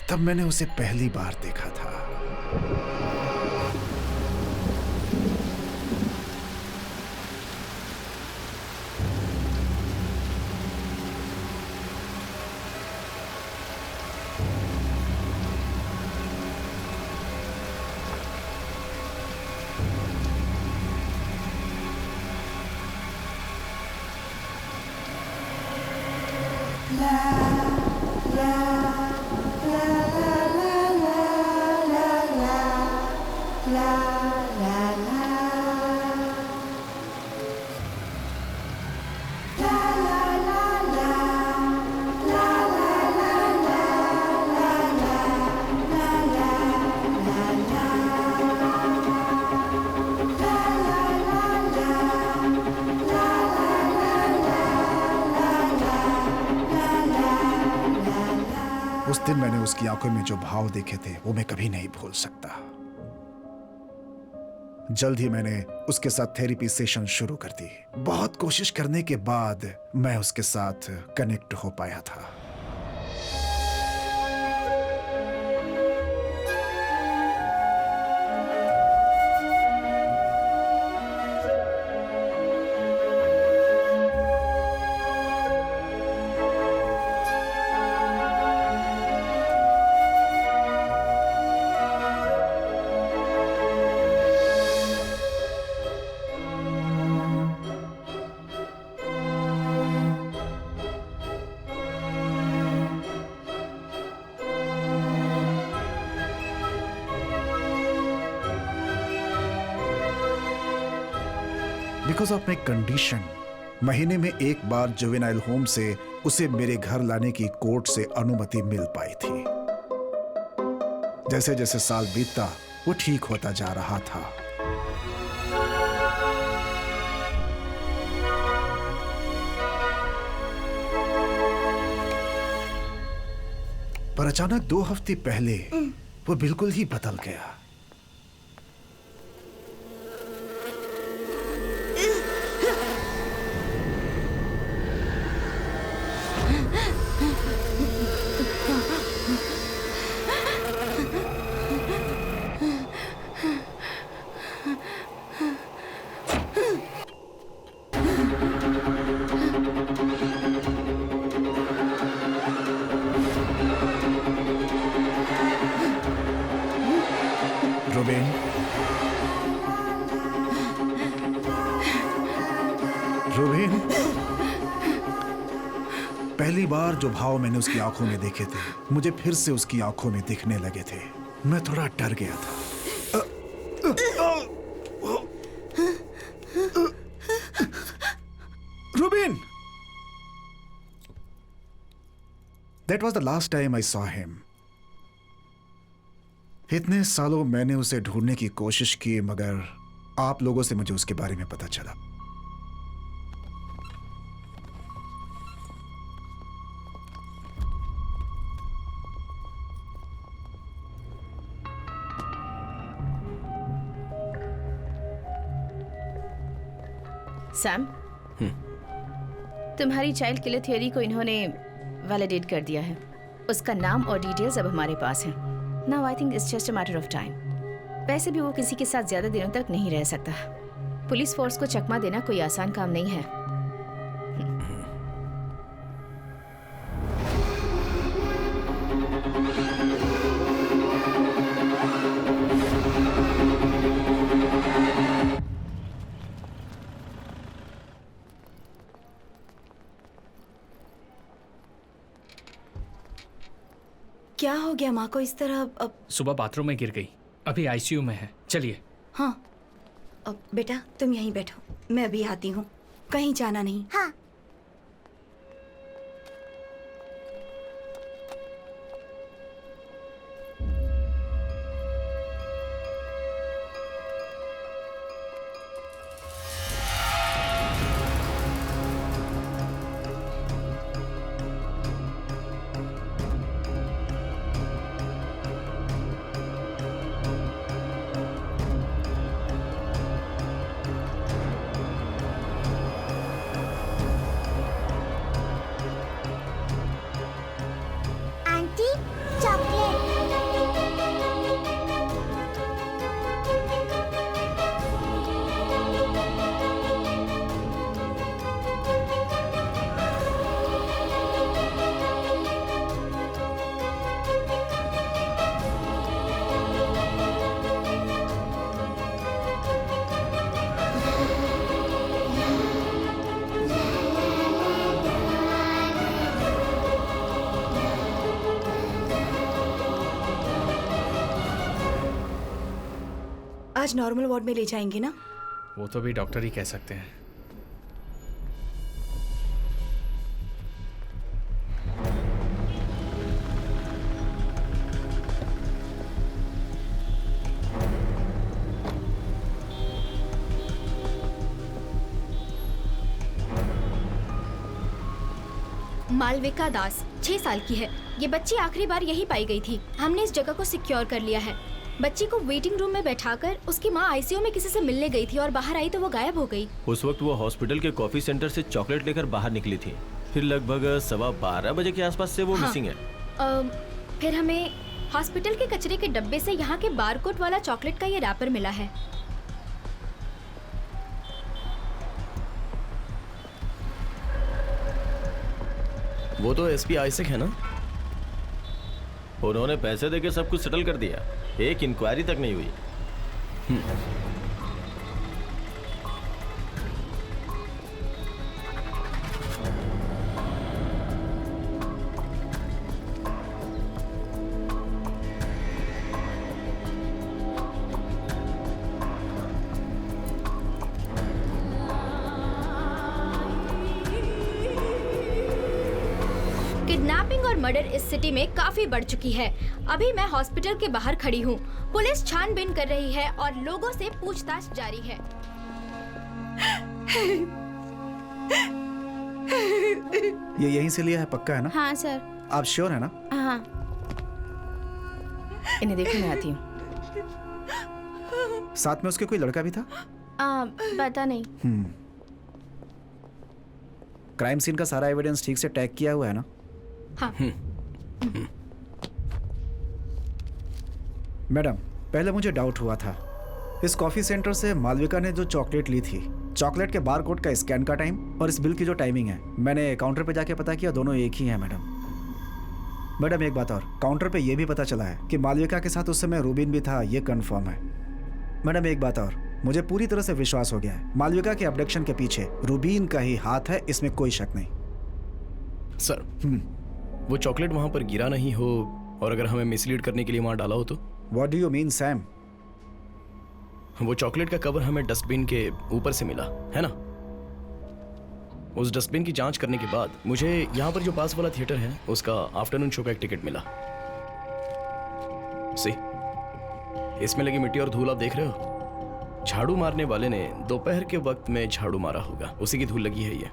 तब मैंने उसे पहली बार देखा था। उस दिन मैंने उसकी आंखों में जो भाव देखे थे वो मैं कभी नहीं भूल सकता। जल्द ही मैंने उसके साथ थेरेपी सेशन शुरू कर दी। बहुत कोशिश करने के बाद मैं उसके साथ कनेक्ट हो पाया था। बिकॉज ऑफ माई कंडीशन महीने में एक बार जुवेनाइल होम से उसे मेरे घर लाने की कोर्ट से अनुमति मिल पाई थी। जैसे जैसे साल बीतता वो ठीक होता जा रहा था। पर अचानक 2 हफ्ते पहले वो बिल्कुल ही बदल गया। रुबीन, रुबीन, पहली बार जो भाव मैंने उसकी आंखों में देखे थे मुझे फिर से उसकी आंखों में दिखने लगे थे। मैं थोड़ा डर गया था। रुबीन, That was the last time I saw him. इतने सालों मैंने उसे ढूंढने की कोशिश की मगर आप लोगों से मुझे उसके बारे में पता चला। सैम, तुम्हारी चाइल्ड किलर थ्योरी को इन्होंने वैलिडेट कर दिया है। उसका नाम और डिटेल्स अब हमारे पास हैं। Now I think it's just a matter of time. वैसे भी वो किसी के साथ ज्यादा दिनों तक नहीं रह सकता। पुलिस फोर्स को चकमा देना कोई आसान काम नहीं है। क्या हो गया माँ को इस तरह? अब सुबह बाथरूम में गिर गई, अभी आईसीयू में है। चलिए। हाँ, अब बेटा तुम यहीं बैठो, मैं अभी आती हूँ, कहीं जाना नहीं। हाँ। आज नॉर्मल वार्ड में ले जाएंगे ना? वो तो भी डॉक्टर ही कह सकते हैं। मालविका दास 6 साल की है। ये बच्ची आखिरी बार यही पाई गई थी। हमने इस जगह को सिक्योर कर लिया है। बच्ची को वेटिंग रूम में बैठाकर उसकी माँ आईसीयू में किसी से मिलने गई थी और बाहर आई तो वो गायब हो गई। उस वक्त वो हॉस्पिटल के कॉफी सेंटर से चॉकलेट लेकर बाहर निकली थी। फिर लगभग 12:15 बजे के आसपास से वो मिसिंग है। फिर हमें हॉस्पिटल के कचरे के डब्बे से यहाँ के बारकोड वाला चॉकलेट का ये रैपर मिला है। वो तो एसपी आइजैक है ना? उन्होंने पैसे देके सब कुछ सेटल कर दिया, एक इंक्वायरी तक नहीं हुई। किडनैपिंग और मर्डर इस सिटी में काफी बढ़ चुकी है। अभी मैं हॉस्पिटल के बाहर खड़ी हूँ। पुलिस छानबीन कर रही है और लोगों से पूछताछ जारी है। ये यहीं से लिया है, पक्का है ना? हाँ सर। आप श्योर है ना? हाँ। इन्हें देखो, मैं आती हूँ। साथ में उसके कोई लड़का भी था? पता नहीं। क्राइम सीन का सारा एविडेंस ठीक से टैग किया हुआ है ना? हाँ। मैडम, पहले मुझे डाउट हुआ था। इस कॉफी सेंटर से मालविका ने जो चॉकलेट ली थी, चॉकलेट के बारकोड का स्कैन का टाइम और इस बिल की जो टाइमिंग है, मैंने काउंटर पे जाके पता किया, दोनों एक ही हैं मैडम। मैडम एक बात और, काउंटर पे ये भी पता चला है कि मालविका के साथ उस समय रूबिन भी था, ये कंफर्म है। मैडम एक बात और, मुझे पूरी तरह से विश्वास हो गया है, मालविका के अबडक्शन के पीछे रूबिन का ही हाथ है, इसमें कोई शक नहीं। सर, वो चॉकलेट वहां पर गिरा नहीं हो और अगर हमें मिसलीड करने के लिए वहां डाला हो तो? What do you mean Sam? वो चॉकलेट का कवर हमें डस्टबिन के ऊपर से मिला है ना। उस डस्टबिन की जांच करने के बाद मुझे यहाँ पर जो पास वाला थिएटर है उसका आफ्टरनून शो का एक टिकट मिला। सी, इसमें लगी मिट्टी और धूल आप देख रहे हो। झाड़ू मारने वाले ने दोपहर के वक्त में झाड़ू मारा होगा, उसी की धूल लगी है ये।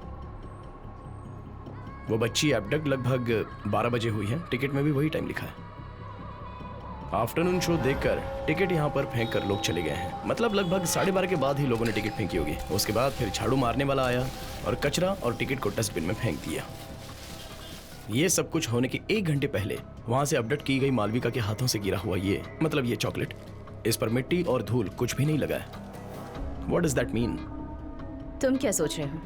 वो बच्ची एबडक्ट लगभग 12 बजे हुई है, टिकट में भी वही टाइम लिखा है। आफ्टरनून शो देखकर टिकट यहाँ पर फेंक कर लोग चले गए हैं, मतलब लगभग 12:30 के बाद ही लोगों ने टिकट फेंकी होगी। उसके बाद फिर झाड़ू मारने वाला आया और कचरा और टिकट को डस्टबिन में फेंक दिया। ये सब कुछ होने के 1 घंटे पहले वहां से अपडेट की गई मालविका के हाथों से गिरा हुआ ये, मतलब ये चॉकलेट, इस पर मिट्टी और धूल कुछ भी नहीं लगा है। What does that mean? तुम क्या सोच रहे हो?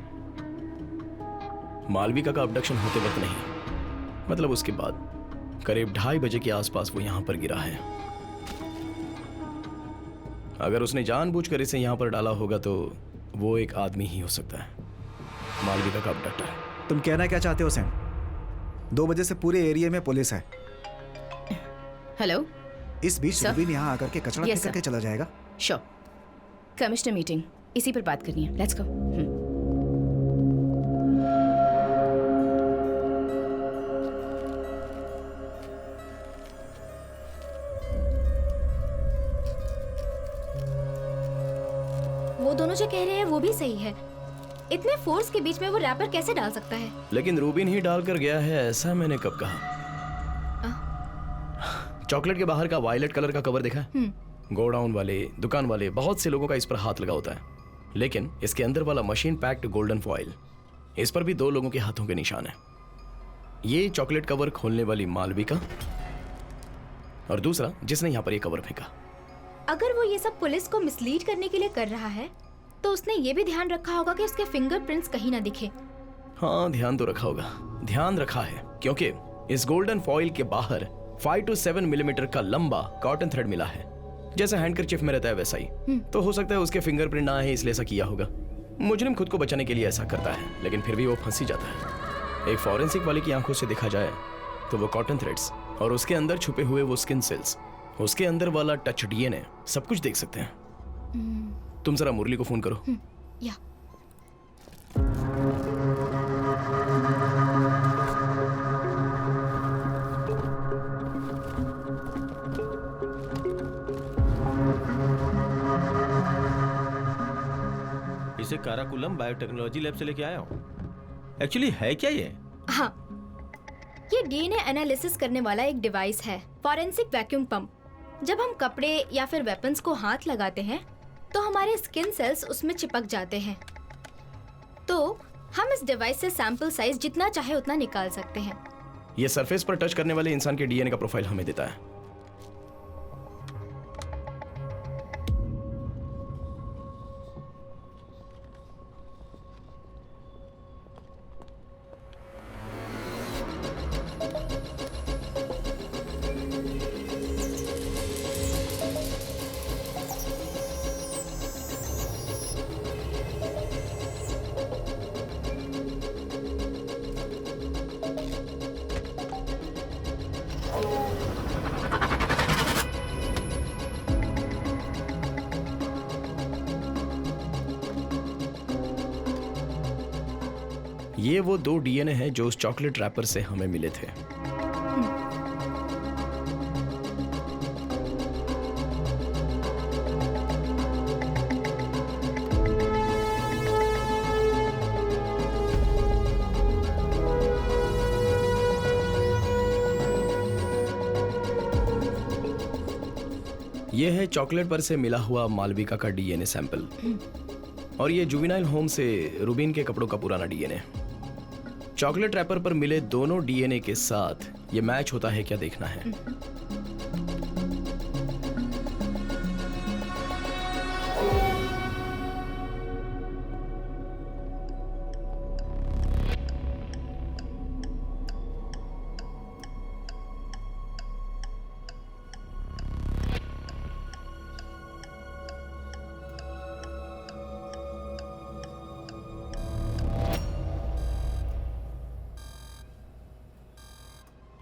मालविका का अबडक्शन होते वक्त नहीं, मतलब उसके बाद करीब 2:30 बजे के आसपास वो यहां पर गिरा है। अगर उसने जानबूझकर इसे यहां पर डाला होगा तो वो एक आदमी ही हो सकता है, मालविका का अबडक्टर। तुम कहना क्या चाहते हो सैम? 2 बजे से पूरे एरिया में पुलिस है। हेलो, इस बीच रूबिन यहाँ आकर के कचरा फेंक करके चला जाएगा? श्योर। कमिश्नर मीटिंग, इसी पर बात करनी है। Let's go. वो दोनों जो कह रहे हैं वो भी सही है। इतने फोर्स के बीच में वो रैपर कैसे डाल सकता है? लेकिन रूबिन ही डाल कर गया है, ऐसा मैंने कब कहा? चॉकलेट के बाहर का वायलेट कलर का कवर देखा है? गोडाउन वाले, दुकान वाले, बहुत से लोगों का इस पर हाथ लगा होता है, लेकिन इसके अंदर वाला मशीन पैक्ड गोल्डन फॉइल, इस पर भी 2 लोगों के हाथों के निशान है। ये चॉकलेट कवर खोलने वाली मालविका और दूसरा जिसने यहाँ पर ये कवर फेंका। अगर वो ये सब पुलिस को मिसलीड करने के लिए कर रहा है तो उसने ये भी ध्यान रखा होगा कि उसके फिंगरप्रिंट्स कहीं ना दिखे। हाँ, ध्यान तो रखा होगा, ध्यान रखा है, क्योंकि इस गोल्डन फॉइल के बाहर 5 to 7 मिलीमीटर का लंबा कॉटन थ्रेड मिला है, जैसा हैंडकरचीफ में रहता है वैसा ही। तो हो सकता है उसके फिंगरप्रिंट ना है, इसलिए ऐसा किया होगा। मुजरिम खुद को बचाने के लिए ऐसा करता है, लेकिन फिर भी वो फंस ही जाता है। एक फॉरेंसिक वाले की आंखों से देखा जाए तो वो कॉटन थ्रेड्स और उसके अंदर छुपे हुए वो स्किन सेल्स, उसके अंदर वाला टच डीएनए, सब कुछ देख सकते हैं। तुम जरा मुरली को फोन करो। या इसे काराकुलम बायोटेक्नोलॉजी लैब से लेके आया हूँ। एक्चुअली है क्या ये? हाँ, ये डीएनए एनालिसिस करने वाला एक डिवाइस है, फॉरेंसिक वैक्यूम पंप। जब हम कपड़े या फिर वेपन्स को हाथ लगाते हैं तो हमारे स्किन सेल्स उसमें चिपक जाते हैं। तो हम इस डिवाइस से सैंपल साइज जितना चाहे उतना निकाल सकते हैं। ये सरफेस पर टच करने वाले इंसान के डीएनए का प्रोफाइल हमें देता है। ये वो 2 डीएनए हैं जो उस चॉकलेट रैपर से हमें मिले थे। ये है चॉकलेट पर से मिला हुआ मालविका का डीएनए सैंपल और ये जुवेनाइल होम से रूबीन के कपड़ों का पुराना डीएनए। चॉकलेट रैपर पर मिले दोनों डीएनए के साथ ये मैच होता है क्या देखना है।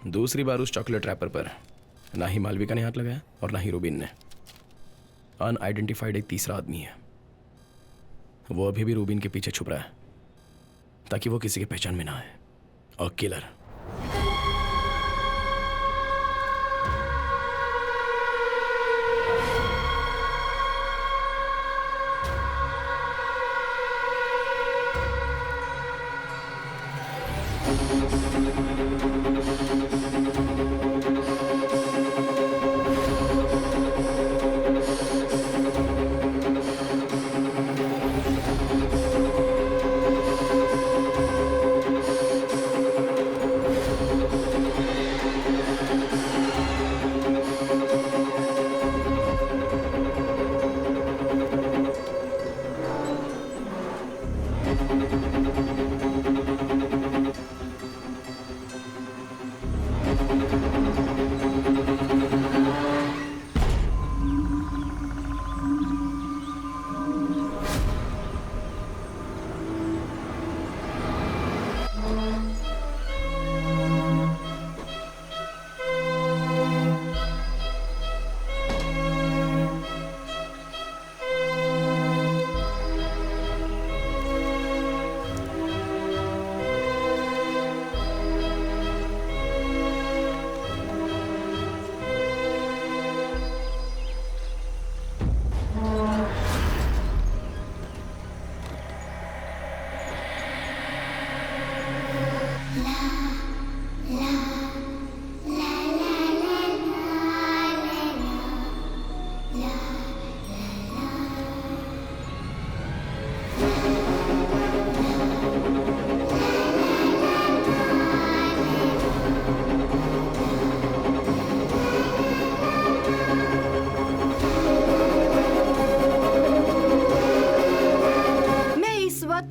दूसरी बार उस चॉकलेट रैपर पर ना ही मालविका ने हाथ लगाया और ना ही रूबीन ने। अनआइडेंटिफाइड एक तीसरा आदमी है। वो अभी भी रूबीन के पीछे छुप रहा है ताकि वो किसी के पहचान में ना आए। और किलर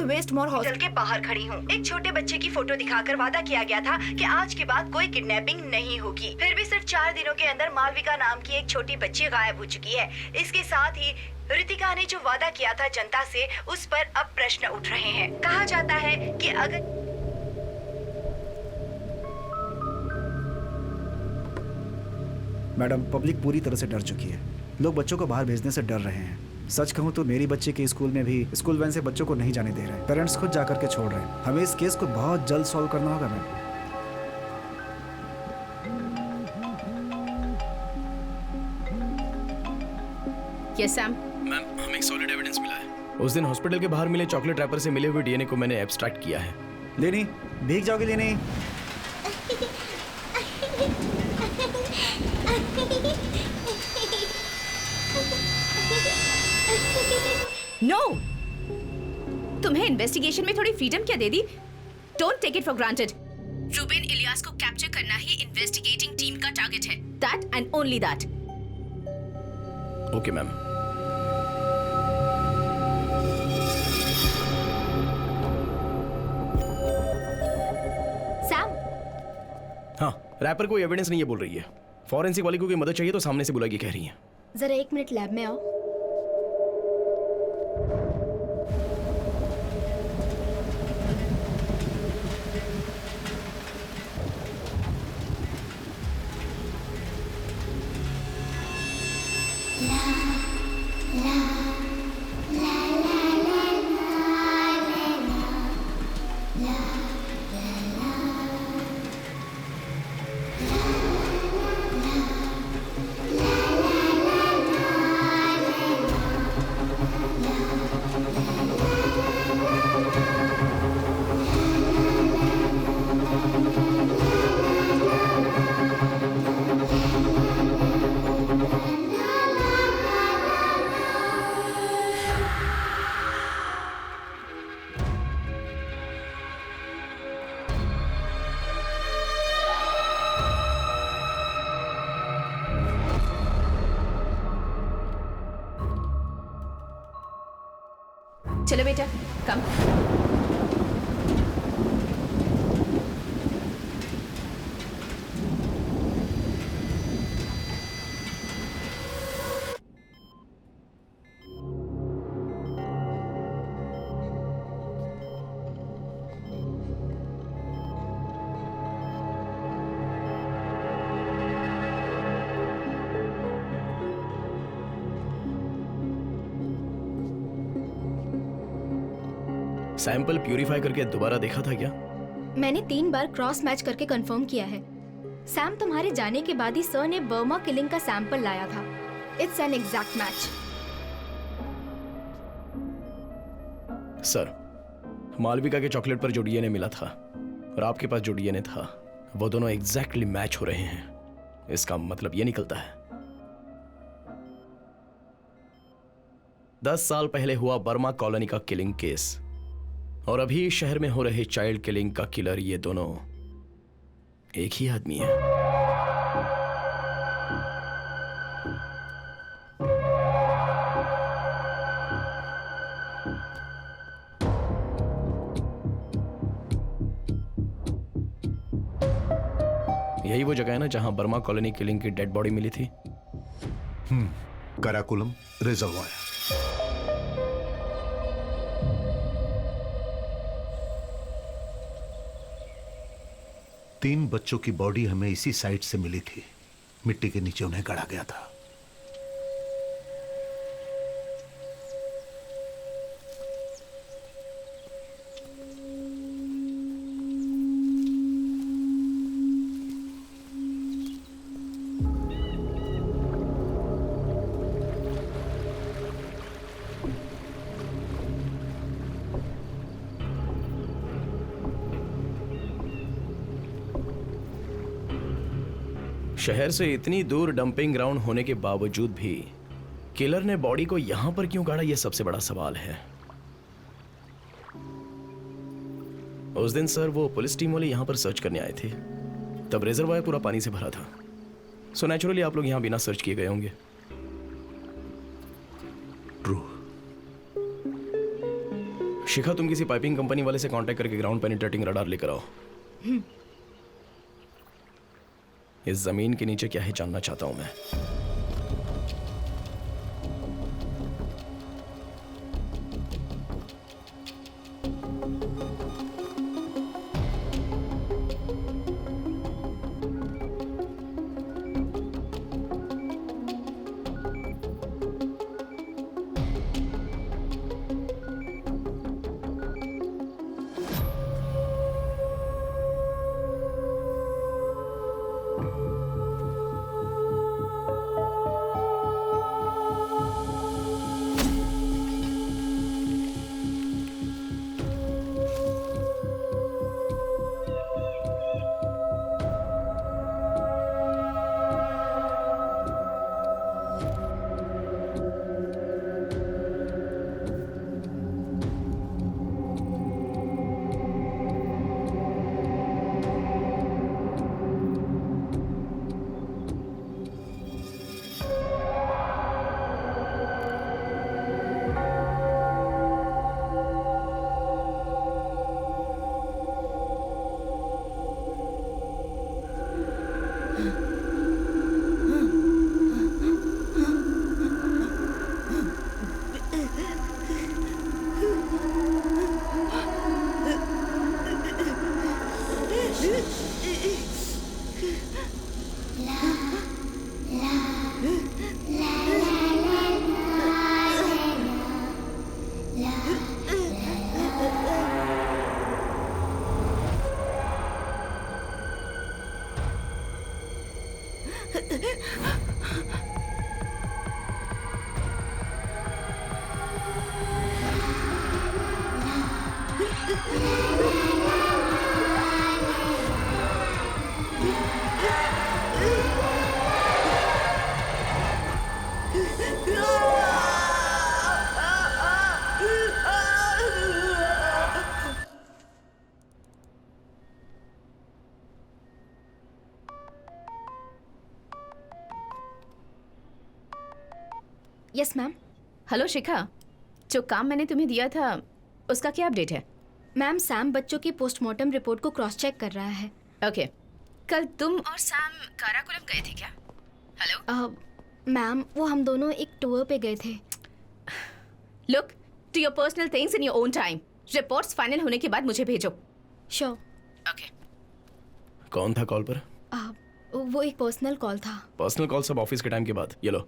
वेस्ट मोर हॉस्टल के बाहर खड़ी हूँ। एक छोटे बच्चे की फोटो दिखाकर वादा किया गया था कि आज के बाद कोई किडनैपिंग नहीं होगी। फिर भी सिर्फ 4 दिनों के अंदर मालविका नाम की एक छोटी बच्ची गायब हो चुकी है। इसके साथ ही रितिका ने जो वादा किया था जनता से, उस पर अब प्रश्न उठ रहे हैं। कहा जाता है कि अगर मैडम, पब्लिक पूरी तरह से डर चुकी है। लोग बच्चों को बाहर भेजने से डर रहे हैं। सच कहूँ तो मेरी बच्ची के स्कूल में भी स्कूल वैन से बच्चों को नहीं जाने दे रहे हैं। पेरेंट्स खुद जाकर के छोड़ रहे हैं। हमें इस केस को बहुत जल्द सॉल्व करना होगा मैम। Yes Sam. मैम, हमें एक सॉलिड एविडेंस मिला है। उस दिन हॉस्पिटल के बाहर मिले चॉकलेट रैपर से मिले हुए डीएनए को मैंने एब्स्ट्रैक्ट किया है। लेनी, भीग जाओगे लेनी। नो, तुम्हें इन्वेस्टिगेशन में थोड़ी फ्रीडम क्या दे दी? Don't take it for granted. Ruben Elias को कैप्चर करना ही इन्वेस्टिगेटिंग टीम का टारगेट है। That and only that. Okay ma'am. Sam, हाँ, रैपर कोई एविडेंस नहीं है बोल रही है। फॉरेंसिक वाली को कोई मदद चाहिए तो सामने से बुलाइए कह रही है। जरा 1 मिनट लैब में आओ। La चलो बेटा, कम। सैंपल प्यूरिफाई करके दोबारा देखा था क्या? मैंने 3 बार क्रॉस मैच करके कंफर्म किया है। सैम तुम्हारे जाने के बाद ही सर ने बर्मा किलिंग का सैंपल लाया था। It's an exact match. Sir, Malvika के चॉकलेट पर जो डीएनए मिला था और आपके पास जो डीएनए था, वो दोनों एग्जैक्टली मैच हो रहे हैं। इसका मतलब ये निकलता है 10 साल पहले हुआ बर्मा कॉलोनी का किलिंग केस और अभी शहर में हो रहे चाइल्ड किलिंग का किलर, ये दोनों एक ही आदमी है। यही वो जगह है ना जहां बर्मा कॉलोनी किलिंग की डेड बॉडी मिली थी? कराकुलम रिजर्वायर। तीन बच्चों की बॉडी हमें इसी साइड से मिली थी। मिट्टी के नीचे उन्हें गड़ा गया था। शहर से इतनी दूर डंपिंग ग्राउंड होने के बावजूद भी किलर ने बॉडी को यहां पर क्यों गाड़ा, यह सबसे बड़ा सवाल है। उस दिन सर वो पुलिस टीम वाले यहां पर सर्च करने आए थे, तब रिजर्वायर पूरा पानी से भरा था। सो नेचुरली आप लोग यहां बिना सर्च किए गए होंगे। ट्रू। शिखा, तुम किसी पाइपिंग कंपनी वाले से कांटेक्ट करके ग्राउंड पेनिट्रेटिंग रडार लेकर आओ। इस जमीन के नीचे क्या है जानना चाहता हूं मैं। Yes ma'am. हेलो शिखा, जो काम मैंने तुम्हें दिया था उसका क्या अपडेट है? मैम, सैम बच्चों की पोस्टमार्टम रिपोर्ट को क्रॉस चेक कर रहा है। ओके, कल तुम और सैम काराकोरम गए थे क्या? हेलो मैम, वो हम दोनों एक टूर पे गए थे। Look to your personal things in your own time. Reports final होने के बाद मुझे भेजो। श्योर। ओके। कौन था कॉल पर? वो एक पर्सनल कॉल था। पर्सनल कॉल सब ऑफिस के टाइम के बाद। ये लो।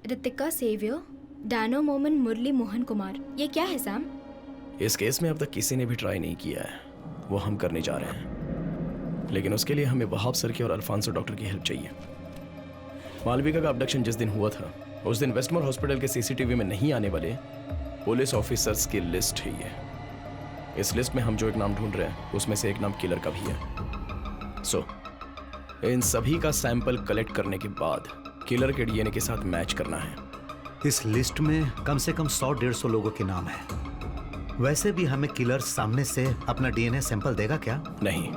रितिका सेवियर, डैनो मोमन, मुरली मोहन कुमार। ये क्या है सैम? इस केस में अब तक किसी ने भी ट्राई नहीं किया है, वो हम करने जा रहे हैं। लेकिन उसके लिए हमें वहाब सर की और अल्फांसो डॉक्टर की हेल्प चाहिए। मालविका का अबडक्शन जिस दिन हुआ था उस दिन वेस्टमोर हॉस्पिटल के सीसीटीवी में नहीं आने वाले पुलिस ऑफिसर्स की लिस्ट है ये। इस लिस्ट में हम जो एक नाम ढूंढ रहे हैं उसमें से एक नाम किलर का भी है। सो इन सभी का सैंपल कलेक्ट करने के बाद किलर के डीएनए के साथ मैच करना है। इस लिस्ट में कम से कम 100-150 लोगों के नाम है। वैसे भी हमें किलर सामने से अपना डीएनए सैंपल देगा क्या? नहीं,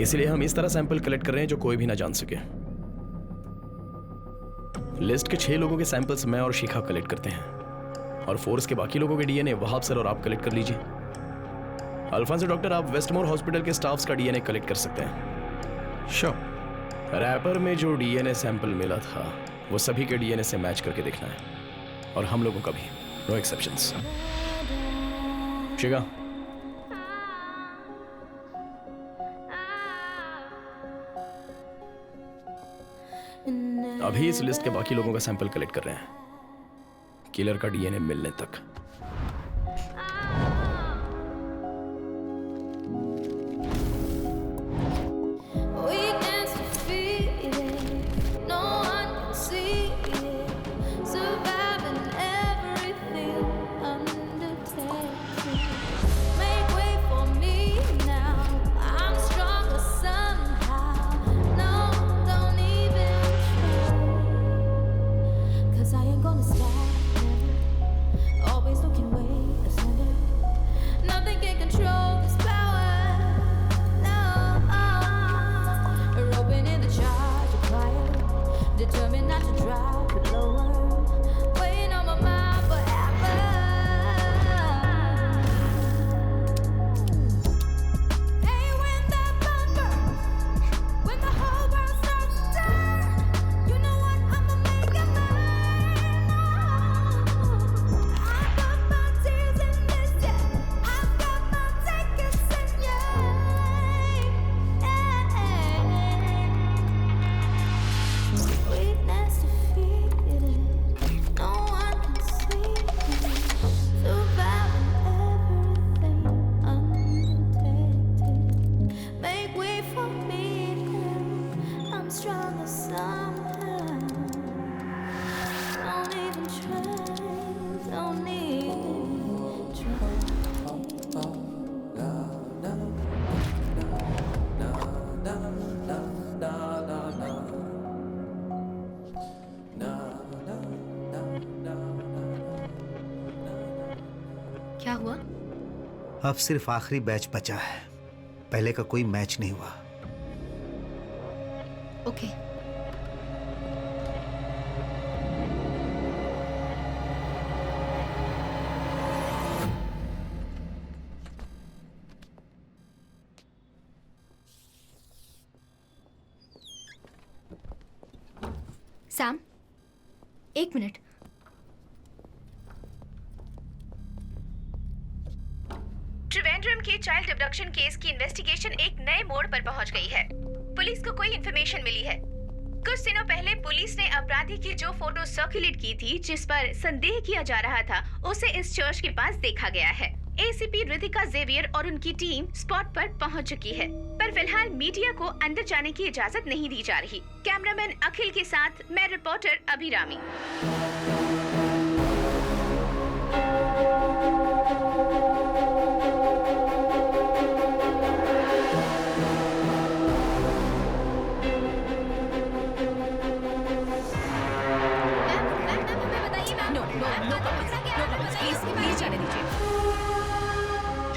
इसलिए हम इस तरह सैंपल कलेक्ट कर रहे हैं जो कोई भी ना जान सके। लिस्ट के 6 लोगों के सैंपल्स मैं और शिखा कलेक्ट करते हैं और फोर्स के बाकी लोगों के डीएनए वहाब सर और आप कलेक्ट कर लीजिए। अल्फांसो डॉक्टर, आप वेस्टमोर हॉस्पिटल के स्टाफ्स का डीएनए कलेक्ट कर सकते हैं। श्योर। रैपर में जो डीएनए सैंपल मिला था वो सभी के डीएनए से मैच करके देखना है और हम लोगों का भी, नो एक्सेप्शंस। शिखा, अभी इस लिस्ट के बाकी लोगों का सैंपल कलेक्ट कर रहे हैं किलर का डीएनए मिलने तक। क्या हुआ? अब सिर्फ आखिरी बैच बचा है, पहले का कोई मैच नहीं हुआ। ओके। सैम, एक मिनट। त्रिवेंद्रम के चाइल्ड अबडक्शन केस की इन्वेस्टिगेशन एक नए मोड़ पर पहुंच गई है। पुलिस को कोई इन्फॉर्मेशन मिली है। कुछ दिनों पहले पुलिस ने अपराधी की जो फोटो सर्कुलेट की थी, जिस पर संदेह किया जा रहा था, उसे इस चर्च के पास देखा गया है। एसीपी रितिका जेवियर और उनकी टीम स्पॉट पर पहुंच चुकी है, पर फिलहाल मीडिया को अंदर जाने की इजाजत नहीं दी जा रही। कैमरामैन अखिल के साथ मैं रिपोर्टर अभिरामी।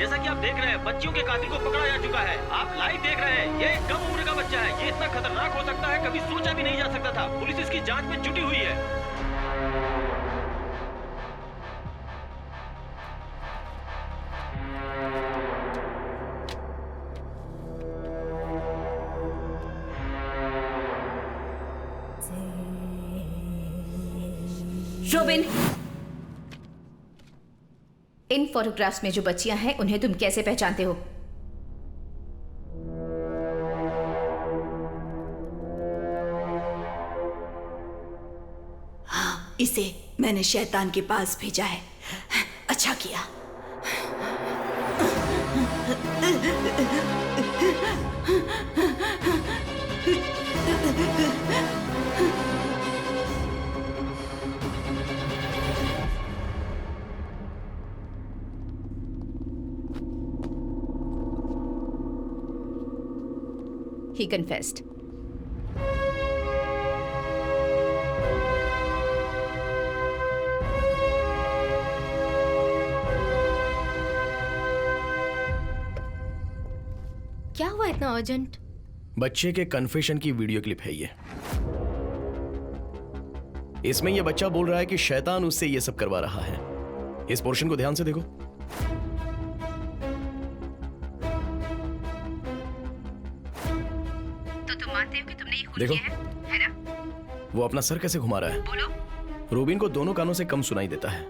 जैसा कि आप देख रहे हैं, बच्चियों के कातिल को पकड़ा जा चुका है। आप लाइव देख रहे हैं, ये एक कम उम्र का बच्चा है। ये इतना खतरनाक हो सकता है, कभी सोचा भी नहीं जा सकता था। पुलिस इसकी जांच में जुटी हुई है। रोबिन, इन फोटोग्राफ्स में जो बच्चियां हैं उन्हें तुम कैसे पहचानते हो? हाँ, इसे मैंने शैतान के पास भेजा है। अच्छा किया। He confessed. क्या हुआ इतना अर्जेंट? बच्चे के कन्फेशन की वीडियो क्लिप है ये। इसमें ये बच्चा बोल रहा है कि शैतान उससे ये सब करवा रहा है। इस पोर्शन को ध्यान से देखो। देखो, है ना? वो अपना सर कैसे घुमा रहा है। बोलो। रूबिन को दोनों कानों से कम सुनाई देता है,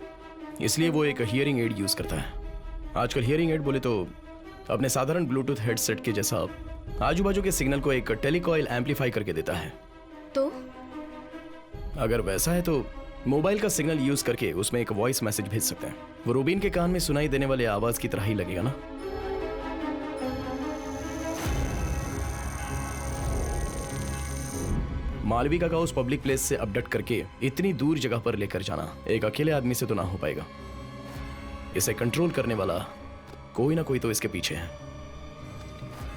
इसलिए वो एक हियरिंग एड यूज करता है। आजकल हियरिंग एड बोले तो अपने साधारण ब्लूटूथ हेडसेट के जैसा आजू बाजू के सिग्नल को एक टेलीकॉइल एम्पलीफाई करके देता है। तो अगर वैसा है तो मोबाइल का सिग्नल यूज करके उसमें एक वॉइस मैसेज भेज सकते हैं। वो रूबिन के कान में सुनाई देने वाले आवाज की तरह ही लगेगा ना। मालविका का उस पब्लिक प्लेस से अपडेट करके इतनी दूर जगह पर लेकर जाना एक अकेले आदमी से तो ना हो पाएगा। इसे कंट्रोल करने वाला कोई ना कोई तो इसके पीछे है।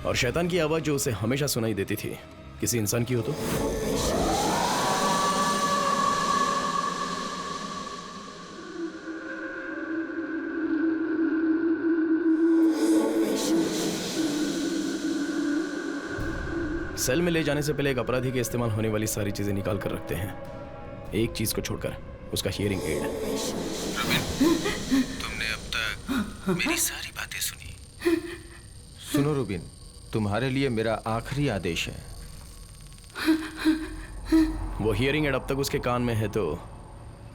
और शैतान की आवाज जो उसे हमेशा सुनाई देती थी, किसी इंसान की हो तो। सेल में ले जाने से पहले एक अपराधी के इस्तेमाल होने वाली सारी चीजें निकाल कर रखते हैं, एक चीज को छोड़कर, उसका हियरिंग एड। तुमने अब तक मेरी सारी बातें सुनी। सुनो रूबिन, तुम्हारे लिए मेरा आखिरी आदेश है। वो हियरिंग एड अब तक उसके कान में है तो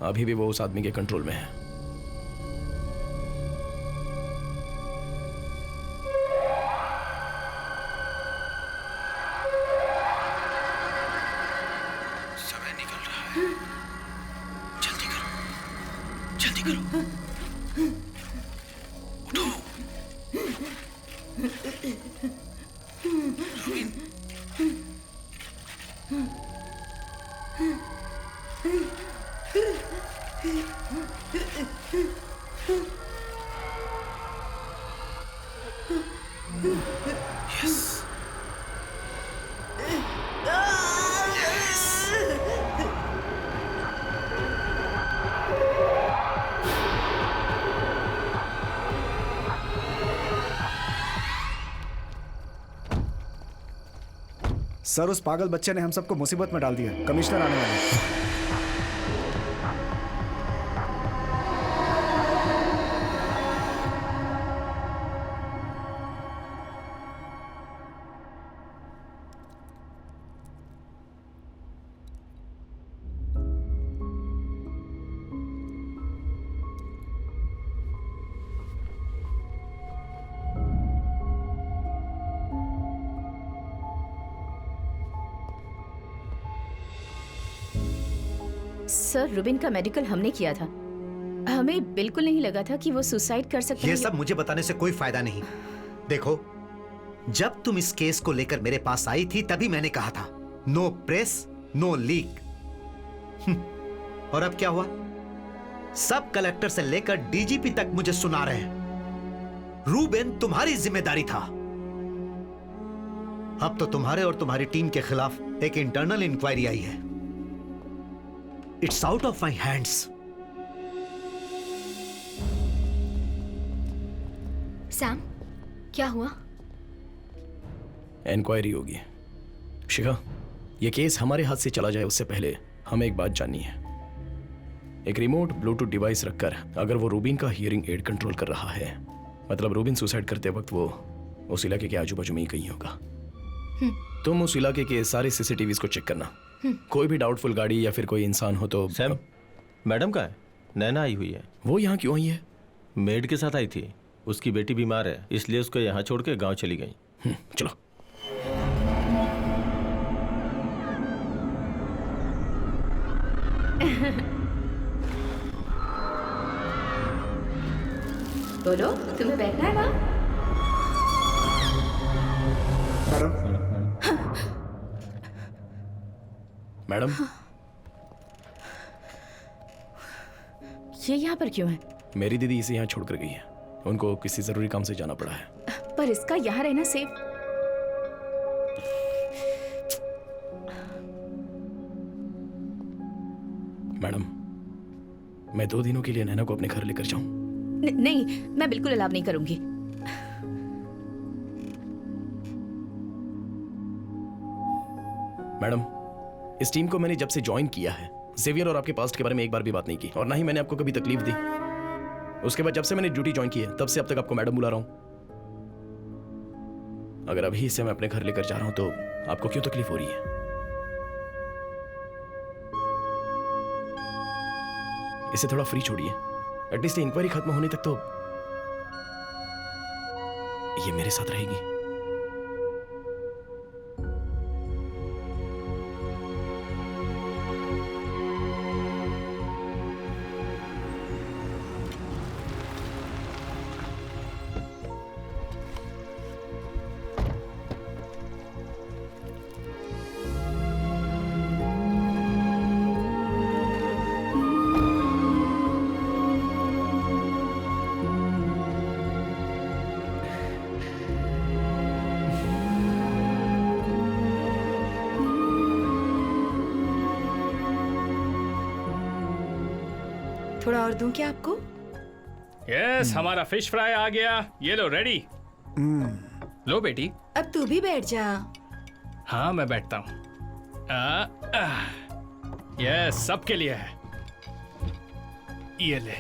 अभी भी वो उस आदमी के कंट्रोल में है। समय निकल रहा है, जल्दी करो, जल्दी करो, उठो। रूबिन, यस, सर, उस पागल बच्चे ने हम सबको मुसीबत में डाल दिया। कमिश्नर आने वाले हैं। सर, रुबिन का मेडिकल हमने किया था। हमें बिल्कुल नहीं लगा था कि वो सुसाइड कर सकता है। ये सब मुझे बताने से कोई फायदा नहीं। देखो, जब तुम इस केस को लेकर मेरे पास आई थी तभी मैंने कहा था नो प्रेस नो लीक। और अब क्या हुआ? सब कलेक्टर से लेकर डीजीपी तक मुझे सुना रहे हैं रूबिन तुम्हारी जिम्मेदारी था। अब तो तुम्हारे और तुम्हारी टीम के खिलाफ एक इंटरनल इंक्वायरी आई है। It's out of my hands. Sam, क्या हुआ? इंक्वायरी होगी। शिखा, ये केस हमारे हाथ से चला जाए उससे पहले हमें एक बात जाननी है। एक रिमोट ब्लूटूथ डिवाइस रखकर अगर वो रूबिन का हियरिंग एड कंट्रोल कर रहा है, मतलब रूबिन सुसाइड करते वक्त वो उस इलाके के आजू बाजू में ही कहीं होगा। तुम उस इलाके के सारे सीसीटीवीज को चेक करना। कोई भी डाउटफुल गाड़ी या फिर कोई इंसान हो तो। सैम, मैडम कहाँ है? नैना आई हुई है। वो यहाँ क्यों आई है? मेड के साथ आई थी। उसकी बेटी बीमार है, इसलिए उसको यहाँ छोड़ के गाँव चली गई। चलो। बोलो, तुम्हें बैठना है ना? मैडम, ये यहाँ पर क्यों है? मेरी दीदी इसे यहाँ छोड़कर गई है। उनको किसी जरूरी काम से जाना पड़ा है। पर इसका यहाँ रहना सेफ। मैडम, मैं 2 दिनों के लिए नैना को अपने घर लेकर जाऊं? नहीं, मैं बिल्कुल अलाव नहीं करूंगी। मैडम, इस टीम को मैंने जब से ज्वाइन किया है, जेवियर और आपके पास्ट के बारे में एक बार भी बात नहीं की, और ना ही मैंने आपको कभी तकलीफ दी। उसके बाद जब से मैंने ड्यूटी ज्वाइन की है, तब से अब तक आपको मैडम बुला रहा हूं। अगर अभी इसे मैं अपने घर लेकर जा रहा हूं तो आपको क्यों तकलीफ हो रही है? इसे थोड़ा फ्री छोड़िए। एटलीस्ट इंक्वायरी खत्म होने तक तो ये मेरे साथ रहेगी। थोड़ा और दूं क्या आपको? यस, हमारा फिश फ्राई आ गया। ये लो, रेडी। लो बेटी। अब तू भी बैठ जा। हाँ, मैं बैठता हूँ। यस, सबके लिए है। ये ले।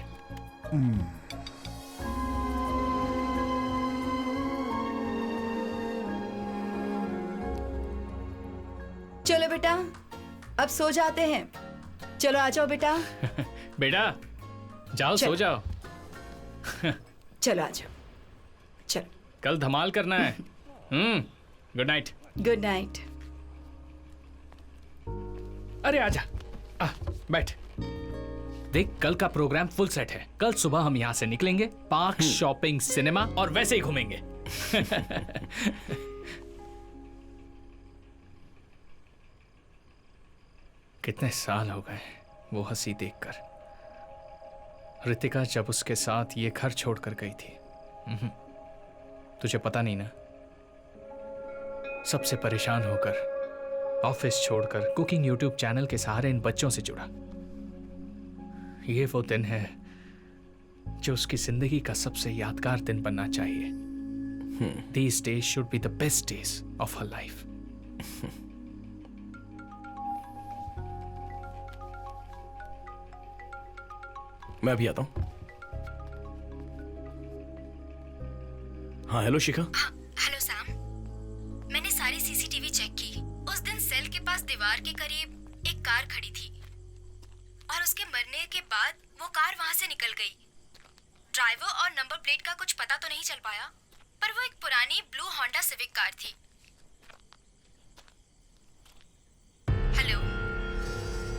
चलो बेटा, अब सो जाते हैं। चलो आ जाओ बेटा। बेटा, जाओ सो जाओ। चलो आ जाओ। चलो, कल धमाल करना है। Good night. Good night. अरे आजा, बैठ। देख, कल का प्रोग्राम फुल सेट है। कल सुबह हम यहाँ से निकलेंगे, पार्क, शॉपिंग, सिनेमा और वैसे ही घूमेंगे। कितने साल हो गए वो हंसी देखकर। रितिका जब उसके साथ ये घर छोड़कर गई थी। तुझे पता नहीं ना, सबसे परेशान होकर, ऑफिस छोड़कर, कुकिंग यूट्यूब चैनल के सहारे इन बच्चों से जुड़ा। ये वो दिन है जो उसकी जिंदगी का सबसे यादगार दिन बनना चाहिए। These days should be the best days of her life. मैं अभी आता हूं। हाँ, हेलो शिखा। हेलो सैम, मैंने सारी सीसीटीवी चेक की। उस दिन सेल के पास दीवार के करीब एक कार खड़ी थी और उसके मरने के बाद वो कार वहां से निकल गई। ड्राइवर और नंबर प्लेट का कुछ पता तो नहीं चल पाया, पर वो एक पुरानी ब्लू होंडा सिविक कार थी।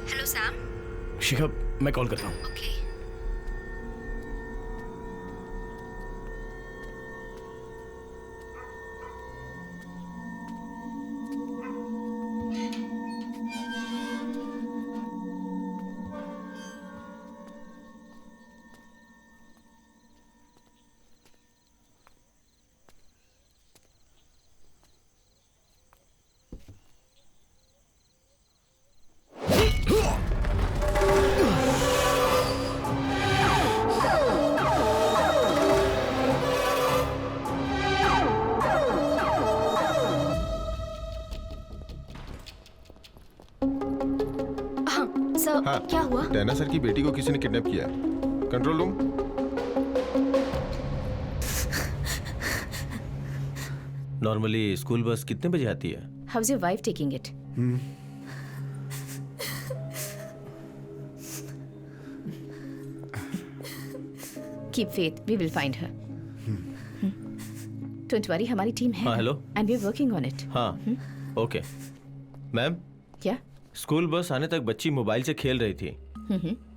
Hello Sam. शिखा, मैं कॉल करता हूँ। ओके। हाँ क्या हुआ? टैना सर की बेटी को किसी ने किडनैप किया है। Control room. Normally school bus कितने बजे आती है? How is your wife taking it? Keep faith, we will find her. Don't worry, हमारी टीम है। हाँ, hello. And we are working on it. हाँ, ओके। मैम, क्या? स्कूल बस आने तक बच्ची मोबाइल से खेल रही थी,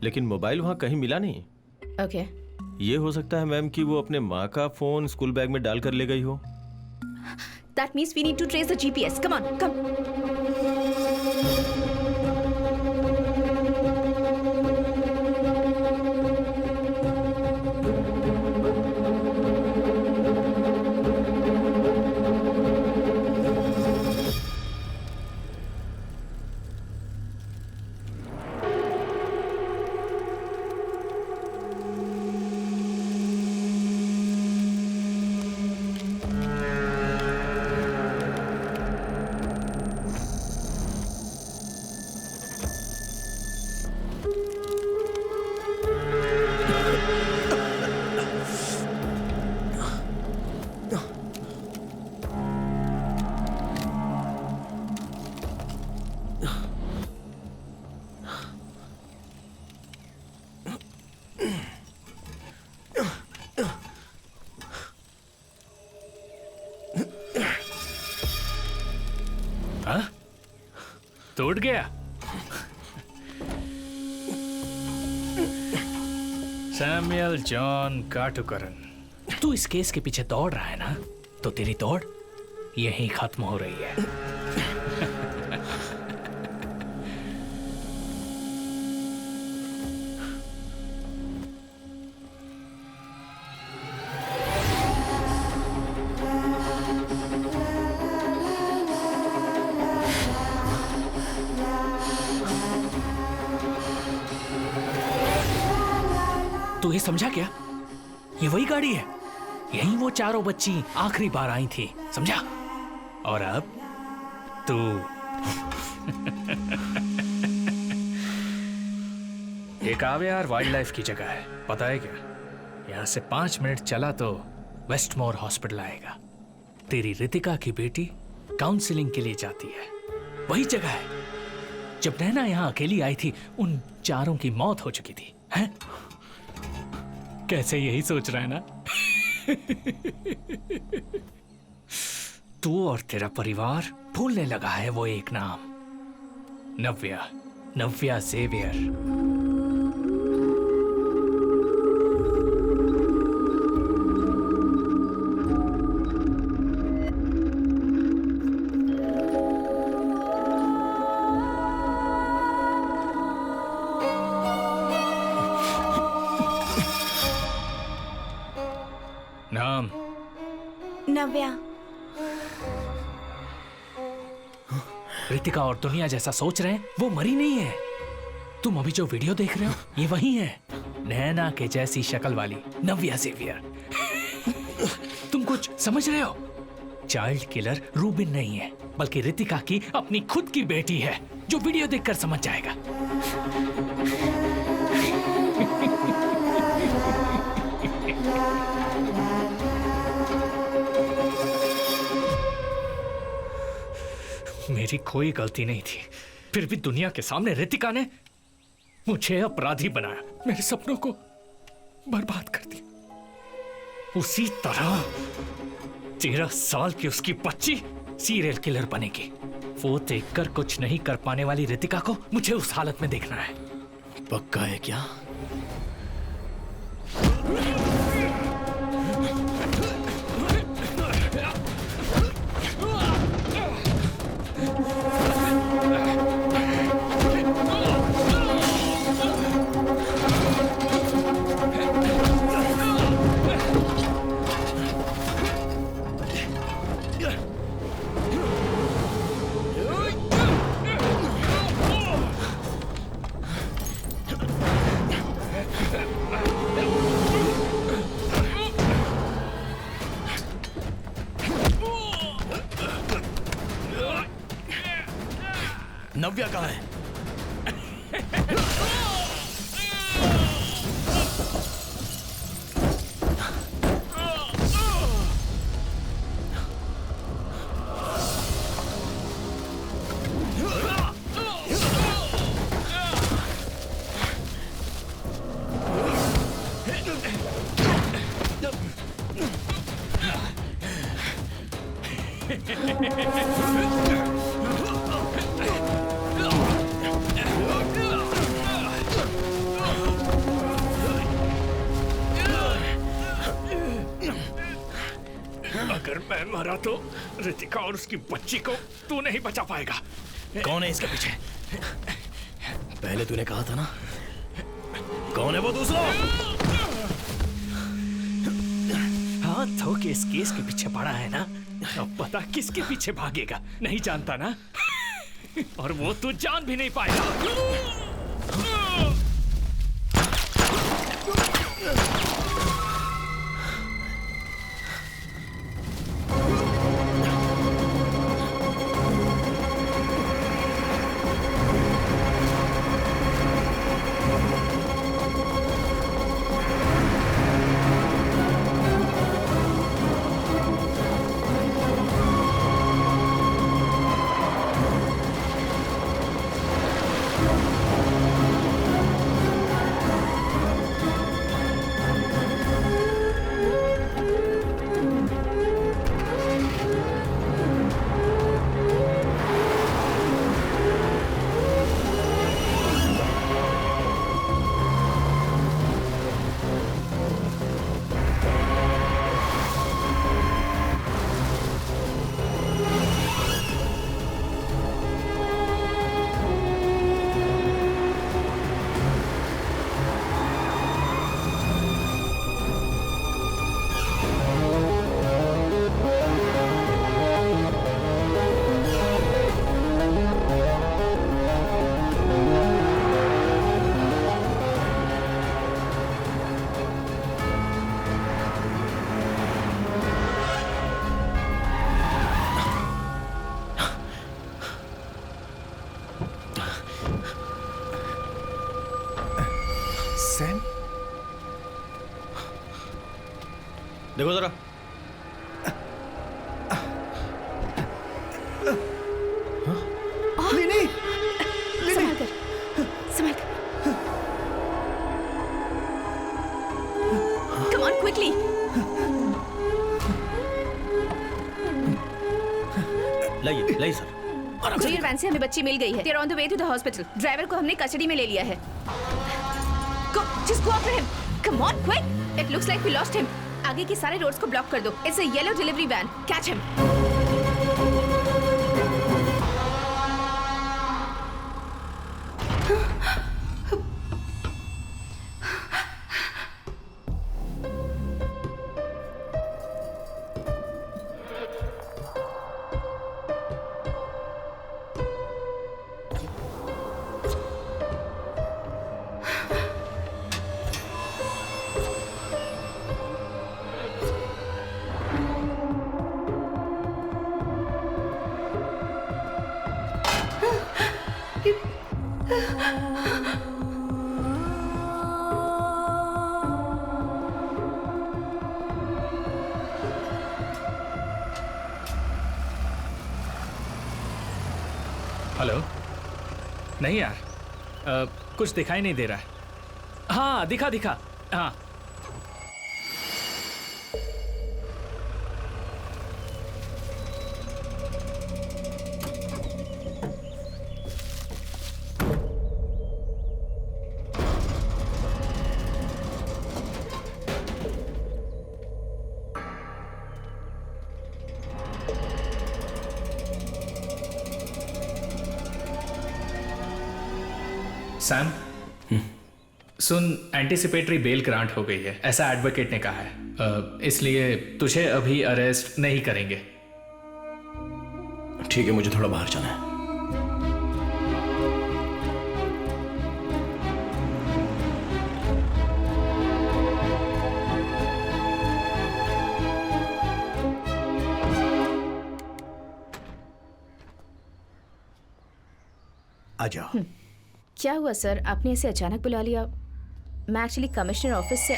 लेकिन मोबाइल वहाँ कहीं मिला नहीं। ओके। ये हो सकता है मैम कि वो अपने माँ का फोन स्कूल बैग में डाल कर ले गई हो। That means we need to trace the GPS. Come on, come. हाँ? टूट गया? सैमुअल जॉन काटुकरन, तू इस केस के पीछे दौड़ रहा है ना, तो तेरी दौड़ यहीं खत्म हो रही है। तू ये समझा क्या? ये वही गाड़ी है, यहीं वो चारों बच्ची आखिरी बार आई थी, समझा? और अब तू ये काव्यार वाइल्ड लाइफ की जगह है, पता है क्या? यहाँ से 5 मिनट चला तो वेस्टमोर हॉस्पिटल आएगा। तेरी रितिका की बेटी काउंसलिंग के लिए जाती है, वही जगह है। जब नैना यहाँ अकेली आई थी, उन चारों की मौत हो चुकी थी, हैं? कैसे यही सोच रहा है ना? तू और तेरा परिवार भूलने लगा है वो एक नाम, नव्या, नव्या जेवियर। नाम? नव्या। रितिका और दुनिया जैसा सोच रहे हैं, वो मरी नहीं है। तुम अभी जो वीडियो देख रहे हो, ये वही है, नैना के जैसी शक्ल वाली नव्या जेवियर। तुम कुछ समझ रहे हो? चाइल्ड किलर रूबिन नहीं है, बल्कि रितिका की अपनी खुद की बेटी है, जो वीडियो देखकर समझ जाएगा। मेरी कोई गलती नहीं थी, फिर भी दुनिया के सामने रितिका ने मुझे अपराधी बनाया, मेरे सपनों को बर्बाद कर दिया। उसी तरह 13 साल की उसकी बच्ची सीरियल किलर बनेगी। वो देखकर कुछ नहीं कर पाने वाली रितिका को मुझे उस हालत में देखना है। पक्का है क्या? नव्या कहाँ है? अगर मैं मरा तो रितिका और उसकी बच्ची को तू नहीं बचा पाएगा। कौन है इसके पीछे? पहले तूने कहा था ना, कौन है वो दूसरा? हाँ तो केस के पीछे पड़ा है ना, अब पता किसके पीछे भागेगा नहीं जानता ना। और वो तू जान भी नहीं पाएगा। सैम, देखो जरा। लिनी, संभाल कर, संभाल कर। Come on, quickly. लाइए सर। कुरियर वैन से हमें बच्ची मिल गई है। They are on the way to the hospital. Driver को हमने कस्टडी में ले लिया है। Go, just go after him. Come on, quick. It looks like we lost him. आगे के सारे रोड्स को ब्लॉक कर दो। It's a yellow delivery van. Catch him. Hello. नहीं यार, कुछ दिखाई नहीं दे रहा है। हाँ दिखा। हाँ सैम, सुन, एंटीसिपेटरी बेल ग्रांट हो गई है, ऐसा एडवोकेट ने कहा है। इसलिए तुझे अभी अरेस्ट नहीं करेंगे। ठीक है, मुझे थोड़ा बाहर जाना है। आ जाओ। क्या हुआ सर, आपने इसे अचानक बुला लिया? मैं एक्चुअली कमिश्नर ऑफिस से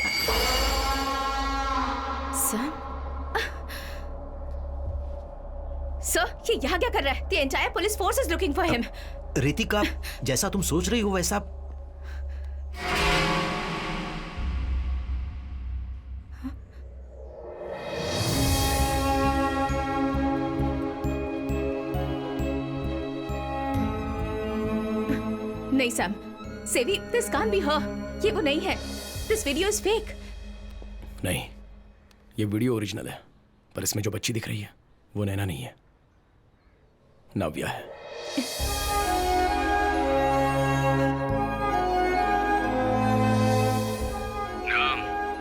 सर, ये यहाँ क्या कर रहा है? The entire police force is looking for him. Ritika, जैसा तुम सोच रही हो वैसा नहीं सैम, सेवी, दिस कांट बी हर। ये वो नहीं है। This video is fake. नहीं, ये वीडियो ओरिजिनल है, पर इसमें जो बच्ची दिख रही है वो नैना नहीं है, नाव्या है।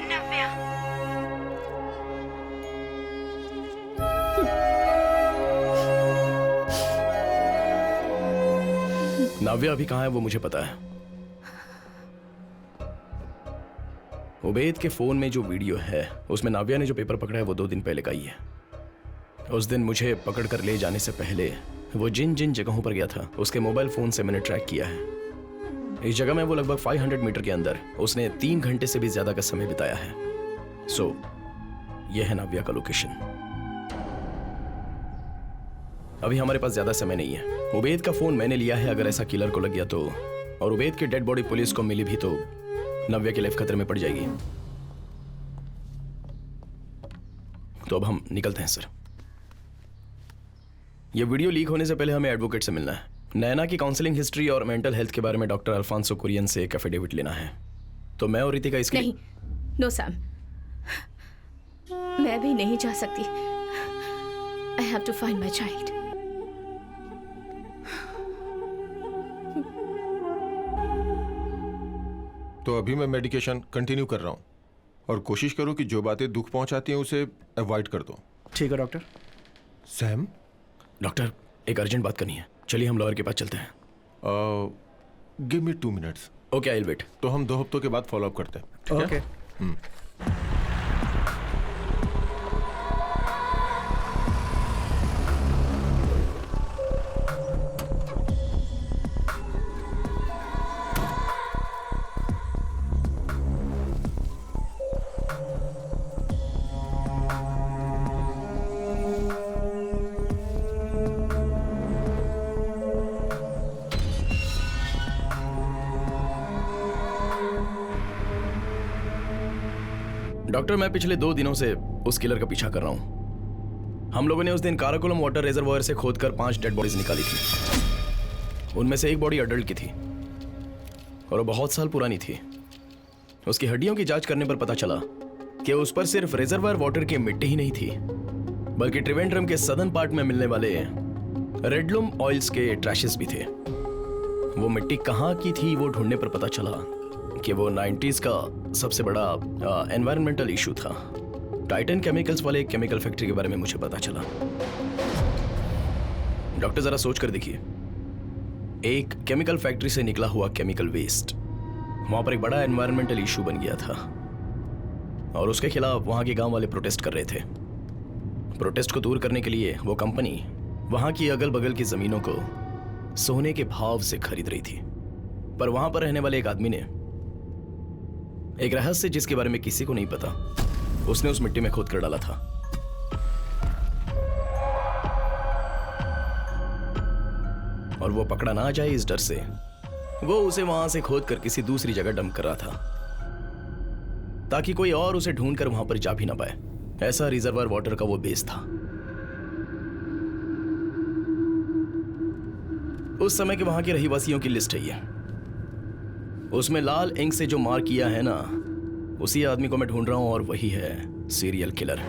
नव्या। नाव्या अभी कहाँ है वो मुझे पता है। उबैद के फोन में जो वीडियो है उसमें नाव्या ने जो पेपर पकड़ा है वो 2 दिन पहले का ही है। उस दिन मुझे पकड़ कर ले जाने से पहले वो जिन जिन जगहों पर गया था उसके मोबाइल फोन से मैंने ट्रैक किया है। इस जगह में वो लगभग 500 मीटर के अंदर उसने 3 घंटे से भी ज्यादा का समय बिताया है। सो यह है नाव्या का लोकेशन। अभी हमारे पास ज्यादा समय नहीं है। उबैद का फोन मैंने लिया है, अगर ऐसा किलर को लग गया तो, और उबैद की डेड बॉडी पुलिस को मिली भी तो नाव्या की लाइफ खतरे में पड़ जाएगी। तो अब हम निकलते हैं सर। ये वीडियो लीक होने से पहले हमें एडवोकेट से मिलना है। नैना की काउंसलिंग हिस्ट्री और मेंटल हेल्थ के बारे में डॉक्टर अल्फांसो कुरियन से एक एफिडेविट लेना है। तो मैं और रितिका इसके नहीं, नो सैम, मैं भी नहीं जा सकती। I have to find my child. तो अभी मैं मेडिकेशन कंटिन्यू कर रहा हूँ और कोशिश करो कि जो बातें दुख पहुंचाती हैं उसे अवॉइड कर दो। ठीक है डॉक्टर। सैम, डॉक्टर एक अर्जेंट बात करनी है, चलिए हम लॉयर के पास चलते हैं। Give me 2 minutes. Okay, I will wait. तो हम 2 हफ्तों के बाद फॉलो अप करते हैं, ठीक है? ओके। डॉक्टर, मैं पिछले 2 दिनों से उस किलर का पीछा कर रहा हूं। हम लोगों ने उस दिन काराकोलम वाटर रिजर्वायर से खोदकर 5 डेड बॉडीज निकाली थी। उनमें से एक बॉडी अडल्ट की थी और वो बहुत साल पुरानी थी। उसकी हड्डियों की जांच करने पर पता चला कि उस पर सिर्फ रिजर्वायर वाटर की मिट्टी ही नहीं थी, बल्कि त्रिवेंद्रम के सदर्न पार्ट में मिलने वाले रेडलूम ऑयल्स के ट्रैशेस भी थे। वो मिट्टी कहाँ की थी वो ढूंढने पर पता चला कि वो 90s का सबसे बड़ा एनवायरमेंटल इशू था। टाइटन केमिकल्स वाले एक केमिकल फैक्ट्री के बारे में मुझे पता चला। डॉक्टर जरा सोच कर देखिए, एक केमिकल फैक्ट्री से निकला हुआ केमिकल वेस्ट वहां पर एक बड़ा एनवायरमेंटल इशू बन गया था और उसके खिलाफ वहां के गांव वाले प्रोटेस्ट कर रहे थे। प्रोटेस्ट को दूर करने के लिए वो कंपनी वहां की अगल बगल की जमीनों को सोने के भाव से खरीद रही थी। पर वहां पर रहने वाले एक आदमी ने एक रहस्य जिसके बारे में किसी को नहीं पता, उसने उस मिट्टी में खोद कर डाला था। और वो पकड़ा ना जाए इस डर से वो उसे वहां से खोद कर किसी दूसरी जगह डंप कर रहा था ताकि कोई और उसे ढूंढ कर वहां पर जा भी ना पाए। ऐसा रिजर्वायर वाटर का वो बेस था। उस समय के वहां के रहीवासियों की लिस्ट है ये। उसमें लाल इंक से जो मार्क किया है ना, उसी आदमी को मैं ढूंढ रहा हूं और वही है serial killer.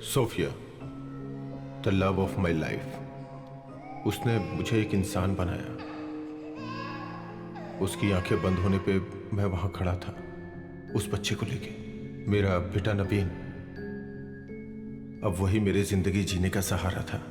Sophia, the love of my life. उसने मुझे एक इंसान बनाया। उसकी आंखें बंद होने पे मैं वहां खड़ा था उस बच्चे को लेके। मेरा बेटा नवीन अब वही मेरी जिंदगी जीने का सहारा था।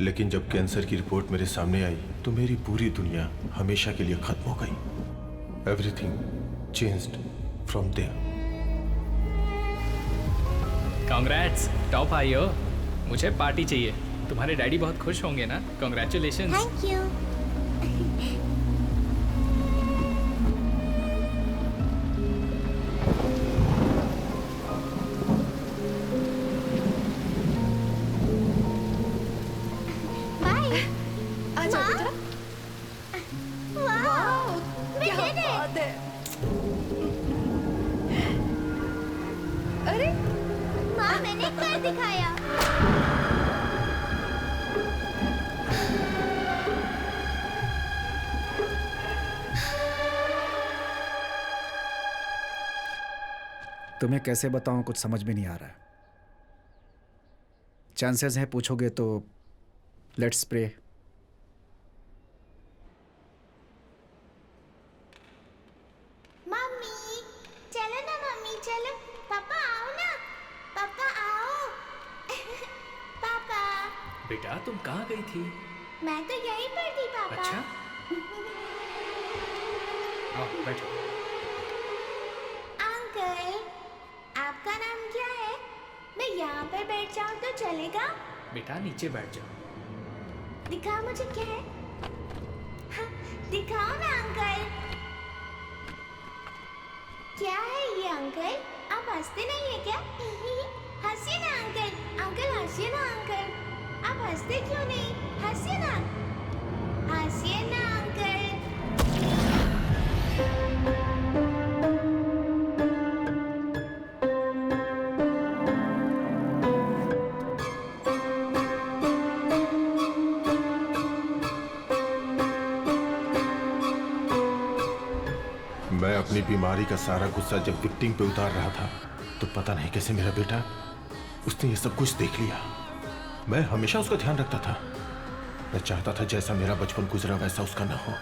लेकिन जब कैंसर की रिपोर्ट मेरे सामने आई तो मेरी पूरी दुनिया हमेशा के लिए खत्म हो गई। Everything changed from there. Congrats, top आई हो। मुझे पार्टी चाहिए। तुम्हारे डैडी बहुत खुश होंगे ना। कांग्रेचुलेशंस। Thank you. अरे माँ, मैंने कर दिखाया। तुम्हें कैसे बताऊं, कुछ समझ में नहीं आ रहा है। चांसेस हैं पूछोगे तो लेट्स प्रे। मम्मी चलो ना, मम्मी चलो। पापा आओ ना, पापा आओ। पापा। बेटा तुम कहाँ गई थी? मैं तो यहीं पर थी पापा। अच्छा। आओ बैठो। अंकल, आपका नाम क्या है? मैं यहाँ पर बैठ जाऊँ तो चलेगा? बेटा नीचे बैठ जाओ। दिखाओ मुझे क्या है। हाँ, दिखाओ ना अंकल। क्या है ये अंकल? आप हंसते नहीं है क्या? हंसिए ना अंकल। अंकल हंसिए ना अंकल। आप हंसते क्यों नहीं? हंसिए ना। हंसिए ना अंकल। मैं अपनी बीमारी का सारा गुस्सा जब विक्टिम पे उतार रहा था तो पता नहीं कैसे मेरा बेटा, उसने ये सब कुछ देख लिया। मैं हमेशा उसका ध्यान रखता था। मैं चाहता था जैसा मेरा बचपन गुजरा वैसा उसका ना हो।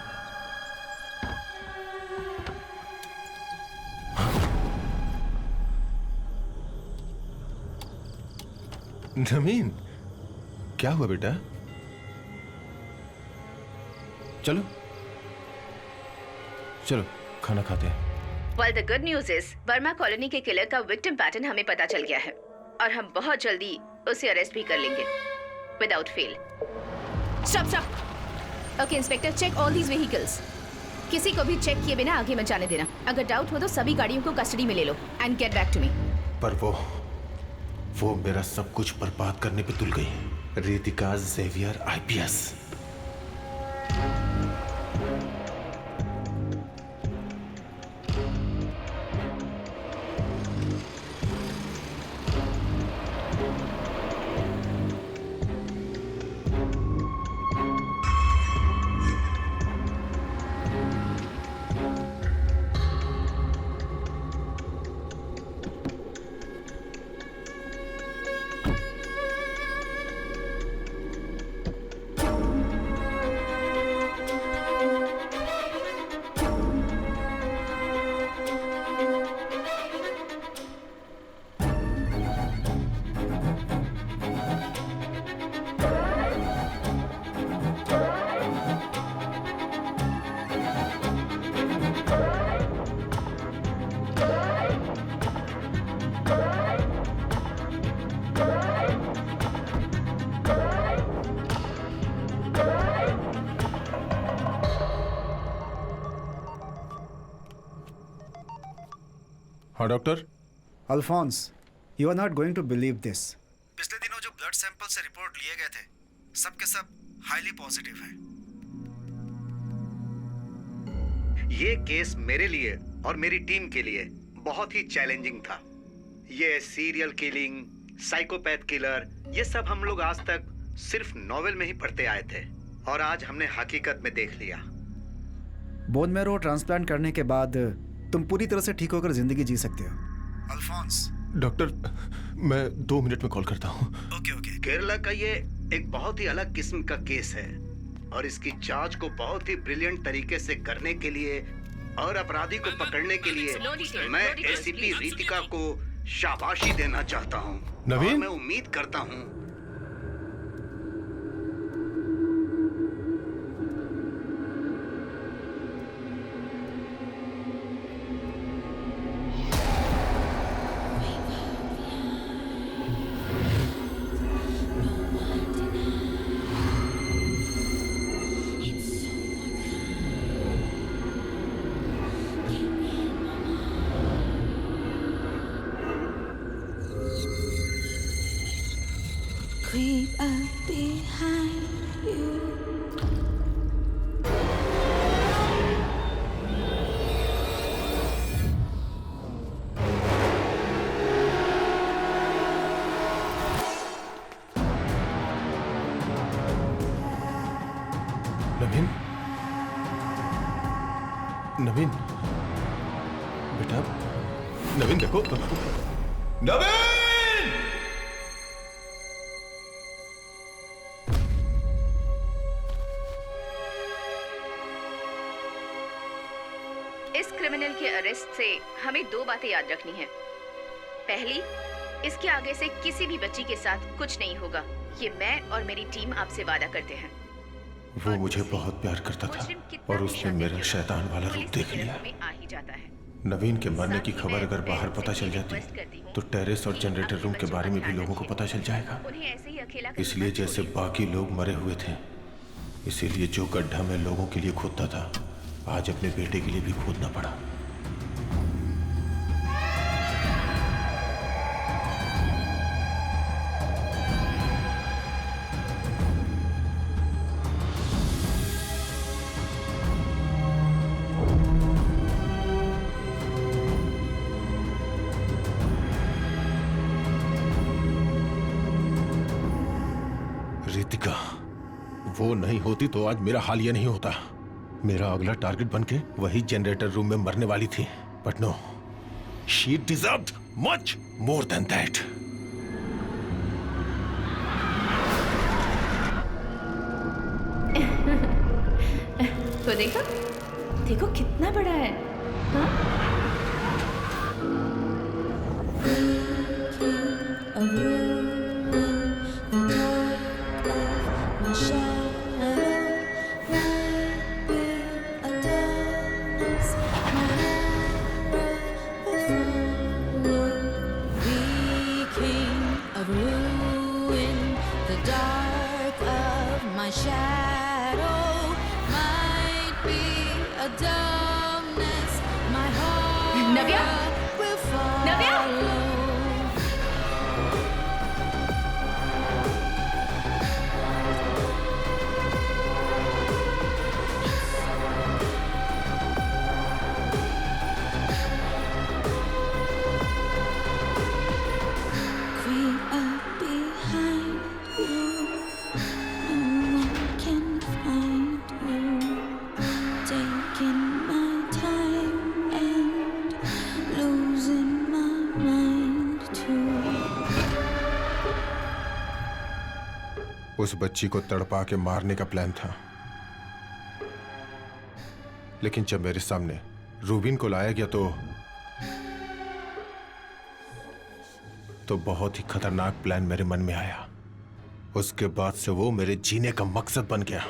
नमीन, क्या हुआ बेटा? चलो चलो खाना खाते हैं। Well, the good news is, Verma colony के किलर का विक्टिम पैटर्न हमें पता चल गया है और हम बहुत जल्दी उसे अरेस्ट भी कर लेंगे without fail. Stop. Okay inspector, check all these vehicles. किसी को भी चेक किए बिना आगे मत जाने देना। अगर डाउट हो तो सभी गाड़ियों को कस्टडी में ले लो and get back to me. पर वो मेरा सब कुछ बर्बाद करने पे तुल गई। Ritika Xavier IPS। हाँ doctor. Alphonse, you are not going to believe this. पिछले दिनों जो ब्लड सैंपल से रिपोर्ट लिए गए थे, सब के सब हाईली पॉजिटिव है। ये केस मेरे लिए और मेरी टीम के लिए बहुत ही चैलेंजिंग था। ये सीरियल किलिंग, साइकोपैथ किलर, ये सब हम लोग आज तक सिर्फ नॉवेल में ही पढ़ते आए थे और आज हमने हकीकत में देख लिया। बोन मैरो ट्रांसप्लांट करने के बाद तुम पूरी तरह से ठीक होकर जिंदगी जी सकते हो। अल्फोंस। डॉक्टर, मैं 2 मिनट में कॉल करता हूँ। ओके। केरला का ये एक बहुत ही अलग किस्म का केस है और इसकी जांच को बहुत ही ब्रिलियंट तरीके से करने के लिए और अपराधी को पकड़ने के लिए मैं एसीपी रितिका को शाबाशी देना चाहता हूँ। नवीन? और मैं उम्मीद करता हूँ creep up behind you. नवीन, नवीन, बेटा, नवीन देखो, नवीन! इस क्रिमिनल के अरेस्ट से हमें 2 बातें याद रखनी है। पहली, इसके आगे से किसी भी बच्ची के साथ कुछ नहीं होगा। ये मैं और मेरी टीम आपसे वादा करते हैं। वो मुझे बहुत प्यार करता था और उसने मेरा शैतान वाला रूप देख लिया। आ ही जाता है। नवीन के मरने की खबर अगर बाहर पता चल जाती तो टेरेस और जनरेटर रूम के बारे में भी लोगों को पता चल जाएगा। इसलिए जैसे बाकी लोग मरे हुए थे, इसीलिए जो गड्ढा मैं लोगों के लिए खोदता था, आज अपने बेटे के लिए भी खोदना पड़ा। रितिका, वो नहीं होती तो आज मेरा हाल ये नहीं होता। मेरा अगला टारगेट बनके वही जनरेटर रूम में मरने वाली थी, but no, she deserved much more than that. तो देखो, देखो कितना बड़ा है। हाँ? नव्या, नव्या, Creep up behind you. No one can find you. Taking my time and losing my mind too. उस बच्ची को तड़पा के मारने का प्लान था, लेकिन जब मेरे सामने रूबिन को लाया गया तो बहुत ही खतरनाक प्लान मेरे मन में आया। उसके बाद से वो मेरे जीने का मकसद बन गया।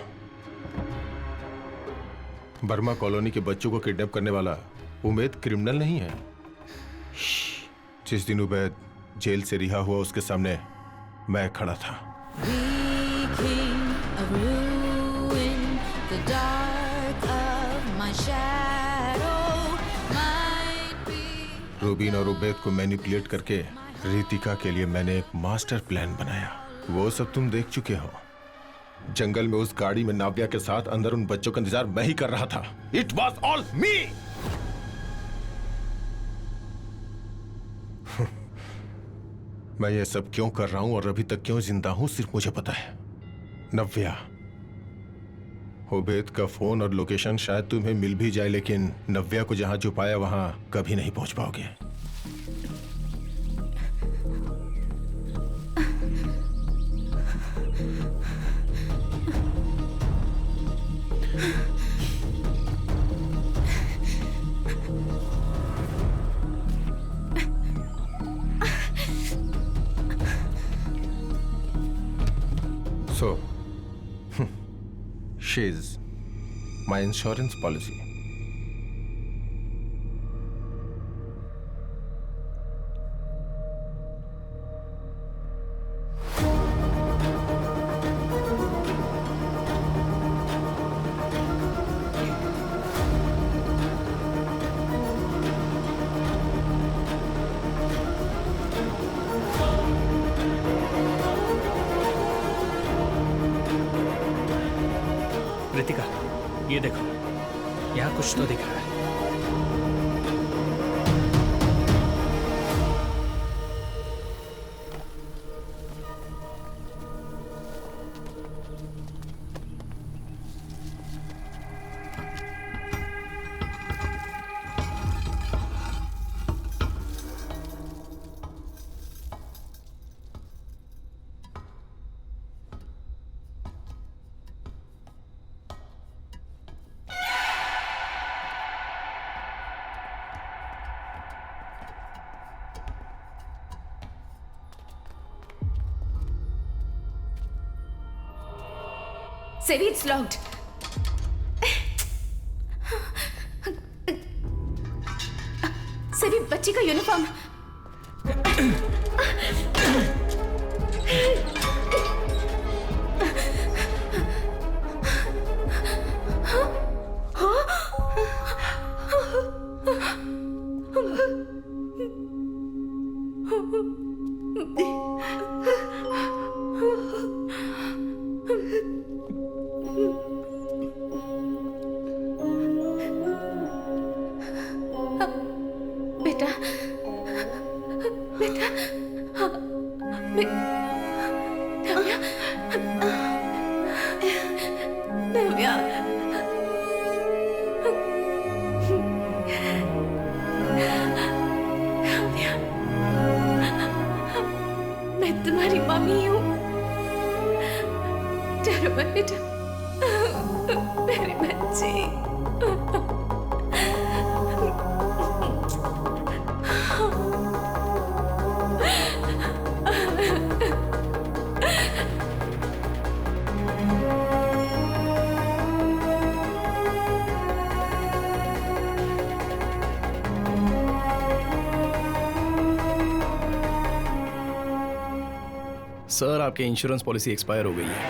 बर्मा कॉलोनी के बच्चों को किडनैप करने वाला उमैद क्रिमिनल नहीं है। जिस दिन उमैद जेल से रिहा हुआ, उसके सामने मैं खड़ा था। रूबिन और उबैद को मैनिपुलेट करके रितिका के लिए मैंने एक मास्टर प्लान बनाया। वो सब तुम देख चुके हो। जंगल में उस गाड़ी में नाव्या के साथ अंदर उन बच्चों का इंतजार मैं ही कर रहा था। इट वॉज ऑल मी। मैं ये सब क्यों कर रहा हूं और अभी तक क्यों जिंदा हूं सिर्फ मुझे पता है। नव्या, उबैद का फोन और लोकेशन शायद तुम्हें मिल भी जाए, लेकिन नव्या को जहां छुपाया वहां कभी नहीं पहुंच पाओगे। So, she's my insurance policy. Ritika, ये देखो, यहाँ कुछ तो दिख रहा है। Sevi, it's locked. Sevi, बच्ची का यूनिफॉर्म। बेटा, बेटा, नव्या, नव्या, नव्या, मैं तुम्हारी मम्मी हूँ। डरो मत बेटा, मेरी बच्ची। सर, आपकी इंश्योरेंस पॉलिसी एक्सपायर हो गई है।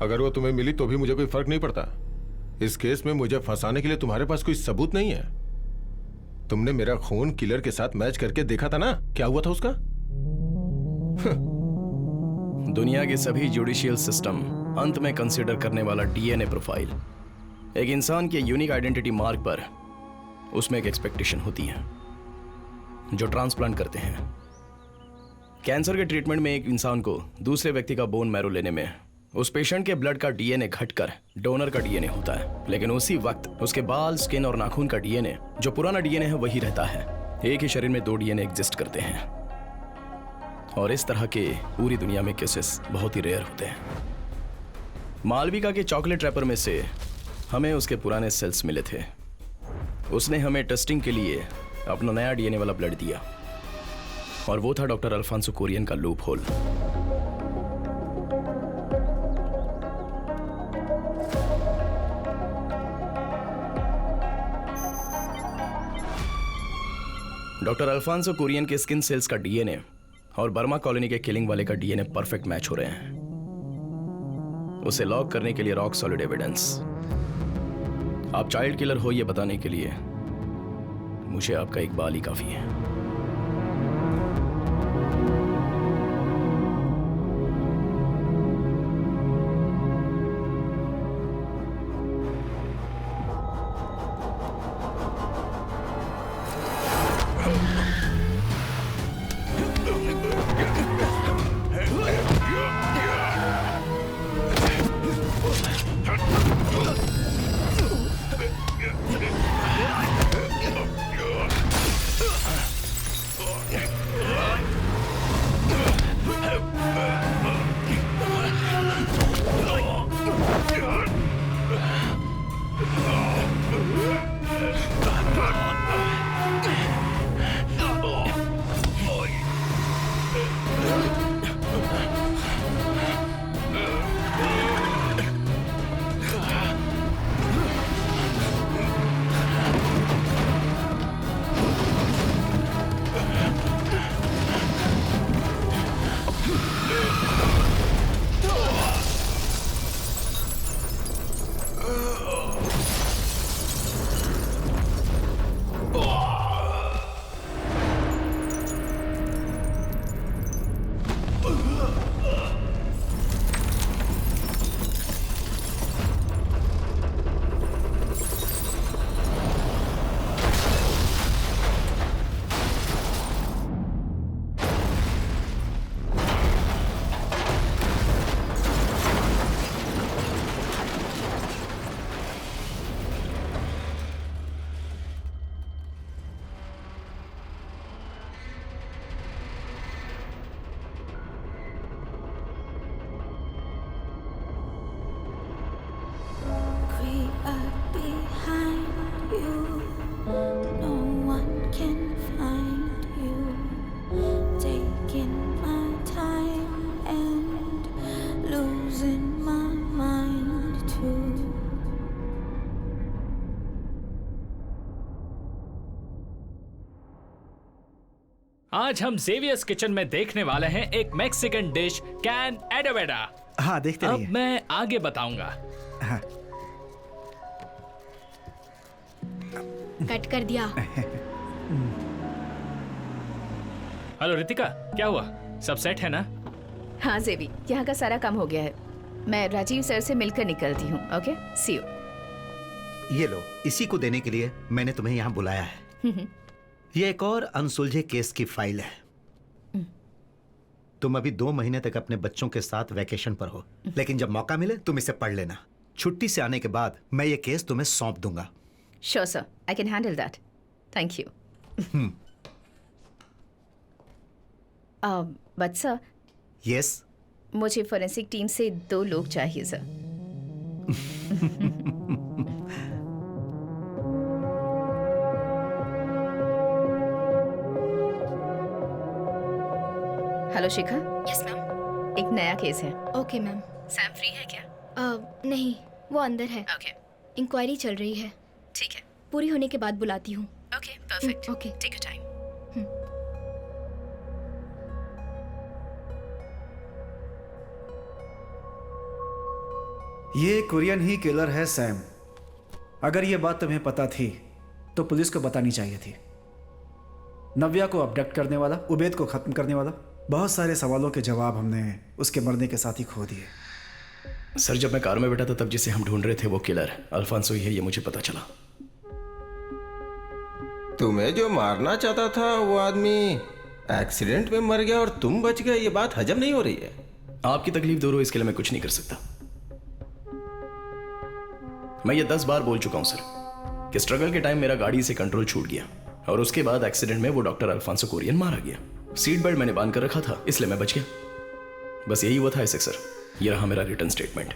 अगर वो तुम्हें मिली तो भी मुझे कोई फर्क नहीं पड़ता। इस केस में मुझे फंसाने के लिए तुम्हारे पास कोई सबूत नहीं है। तुमने मेरा खून किलर के साथ मैच करके देखा था ना, क्या हुआ था उसका? दुनिया के सभी जुडिशियल सिस्टम अंत में कंसीडर करने वाला डीएनए प्रोफाइल, एक इंसान के यूनिक आइडेंटिटी मार्क पर उसमें एक एक्सपेक्टेशन होती है। जो ट्रांसप्लांट करते हैं, कैंसर के ट्रीटमेंट में एक इंसान को दूसरे व्यक्ति का बोन मैरो लेने में उस पेशेंट के ब्लड का डीएनए घटकर डोनर का डीएनए होता है, लेकिन उसी वक्त उसके बाल, स्किन और नाखून का डीएनए, जो पुराना डीएनए है, वही रहता है। एक ही शरीर में दो डीएनए एग्जिस्ट करते हैं, और इस तरह के पूरी दुनिया में केसेस बहुत ही रेयर होते हैं। मालविका के चॉकलेट रैपर में से हमें उसके पुराने सेल्स मिले थे। उसने हमें टेस्टिंग के लिए अपना नया डीएनए वाला ब्लड दिया, और वो था डॉक्टर अल्फांसो कुरियन का loophole. Doctor Alphonso Kurian के स्किन सेल्स का डीएनए और बर्मा कॉलोनी के किलिंग वाले का डीएनए परफेक्ट मैच हो रहे हैं। उसे लॉक करने के लिए रॉक सॉलिड एविडेंस। आप चाइल्ड किलर हो ये बताने के लिए मुझे आपका एक बाल ही काफी है। आज हम जेवियर्स किचन में देखने वाले हैं एक मैक्सिकन डिश कैन एडोवेडा। हाँ, देखते अब रहिए। मैं आगे बताऊंगा। हाँ। कट कर दिया। हेलो रितिका, क्या हुआ? सब सेट है ना? हाँ जेबी, यहाँ का सारा काम हो गया है। मैं राजीव सर से मिलकर निकलती हूँ। Okay, see you. ये लो, इसी को देने के लिए मैंने तुम्हें यहाँ बुलाया है। ये एक और अनसुलझे केस की फाइल है। तुम अभी 2 महीने तक अपने बच्चों के साथ वैकेशन पर हो, लेकिन जब मौका मिले तुम इसे पढ़ लेना। छुट्टी से आने के बाद मैं ये केस तुम्हें सौंप दूंगा। Sure sir, I can handle that. Thank you. But sir. Yes. मुझे फोरेंसिक टीम से 2 लोग चाहिए sir. Hello Shikha. Yes ma'am. एक नया केस है। Okay ma'am. सैम फ्री है क्या? नहीं, वो अंदर है। ओके। इंक्वायरी चल रही है। ठीक है। पूरी होने के बाद बुलाती हूँ। Okay, perfect. Okay, take your time. ये कोरियन ही किलर है सैम। अगर ये बात तुम्हें पता थी तो पुलिस को बतानी चाहिए थी। नव्या को अबडक्ट करने वाला, उबैद को खत्म करने वाला, बहुत सारे सवालों के जवाब हमने उसके मरने के साथ ही खो दिए। सर, जब मैं कार में बैठा था तब जिसे हम ढूंढ रहे थे वो किलर अल्फांसो ही है, ये मुझे पता चला। तुम्हें जो मारना चाहता था वो आदमी एक्सीडेंट में मर गया और तुम बच गए, ये बात हजम नहीं हो रही है। आपकी तकलीफ दूर हो इसके लिए मैं कुछ नहीं कर सकता। मैं ये 10 बार बोल चुका हूं सर कि स्ट्रगल के टाइम मेरा गाड़ी से कंट्रोल छूट गया और उसके बाद एक्सीडेंट में वो डॉक्टर अल्फांसो कोरियन मारा गया। सीट बेल्ट मैंने बांध कर रखा था इसलिए मैं बच गया। बस यही हुआ था एसेक सर। ये रहा मेरा रिटर्न स्टेटमेंट।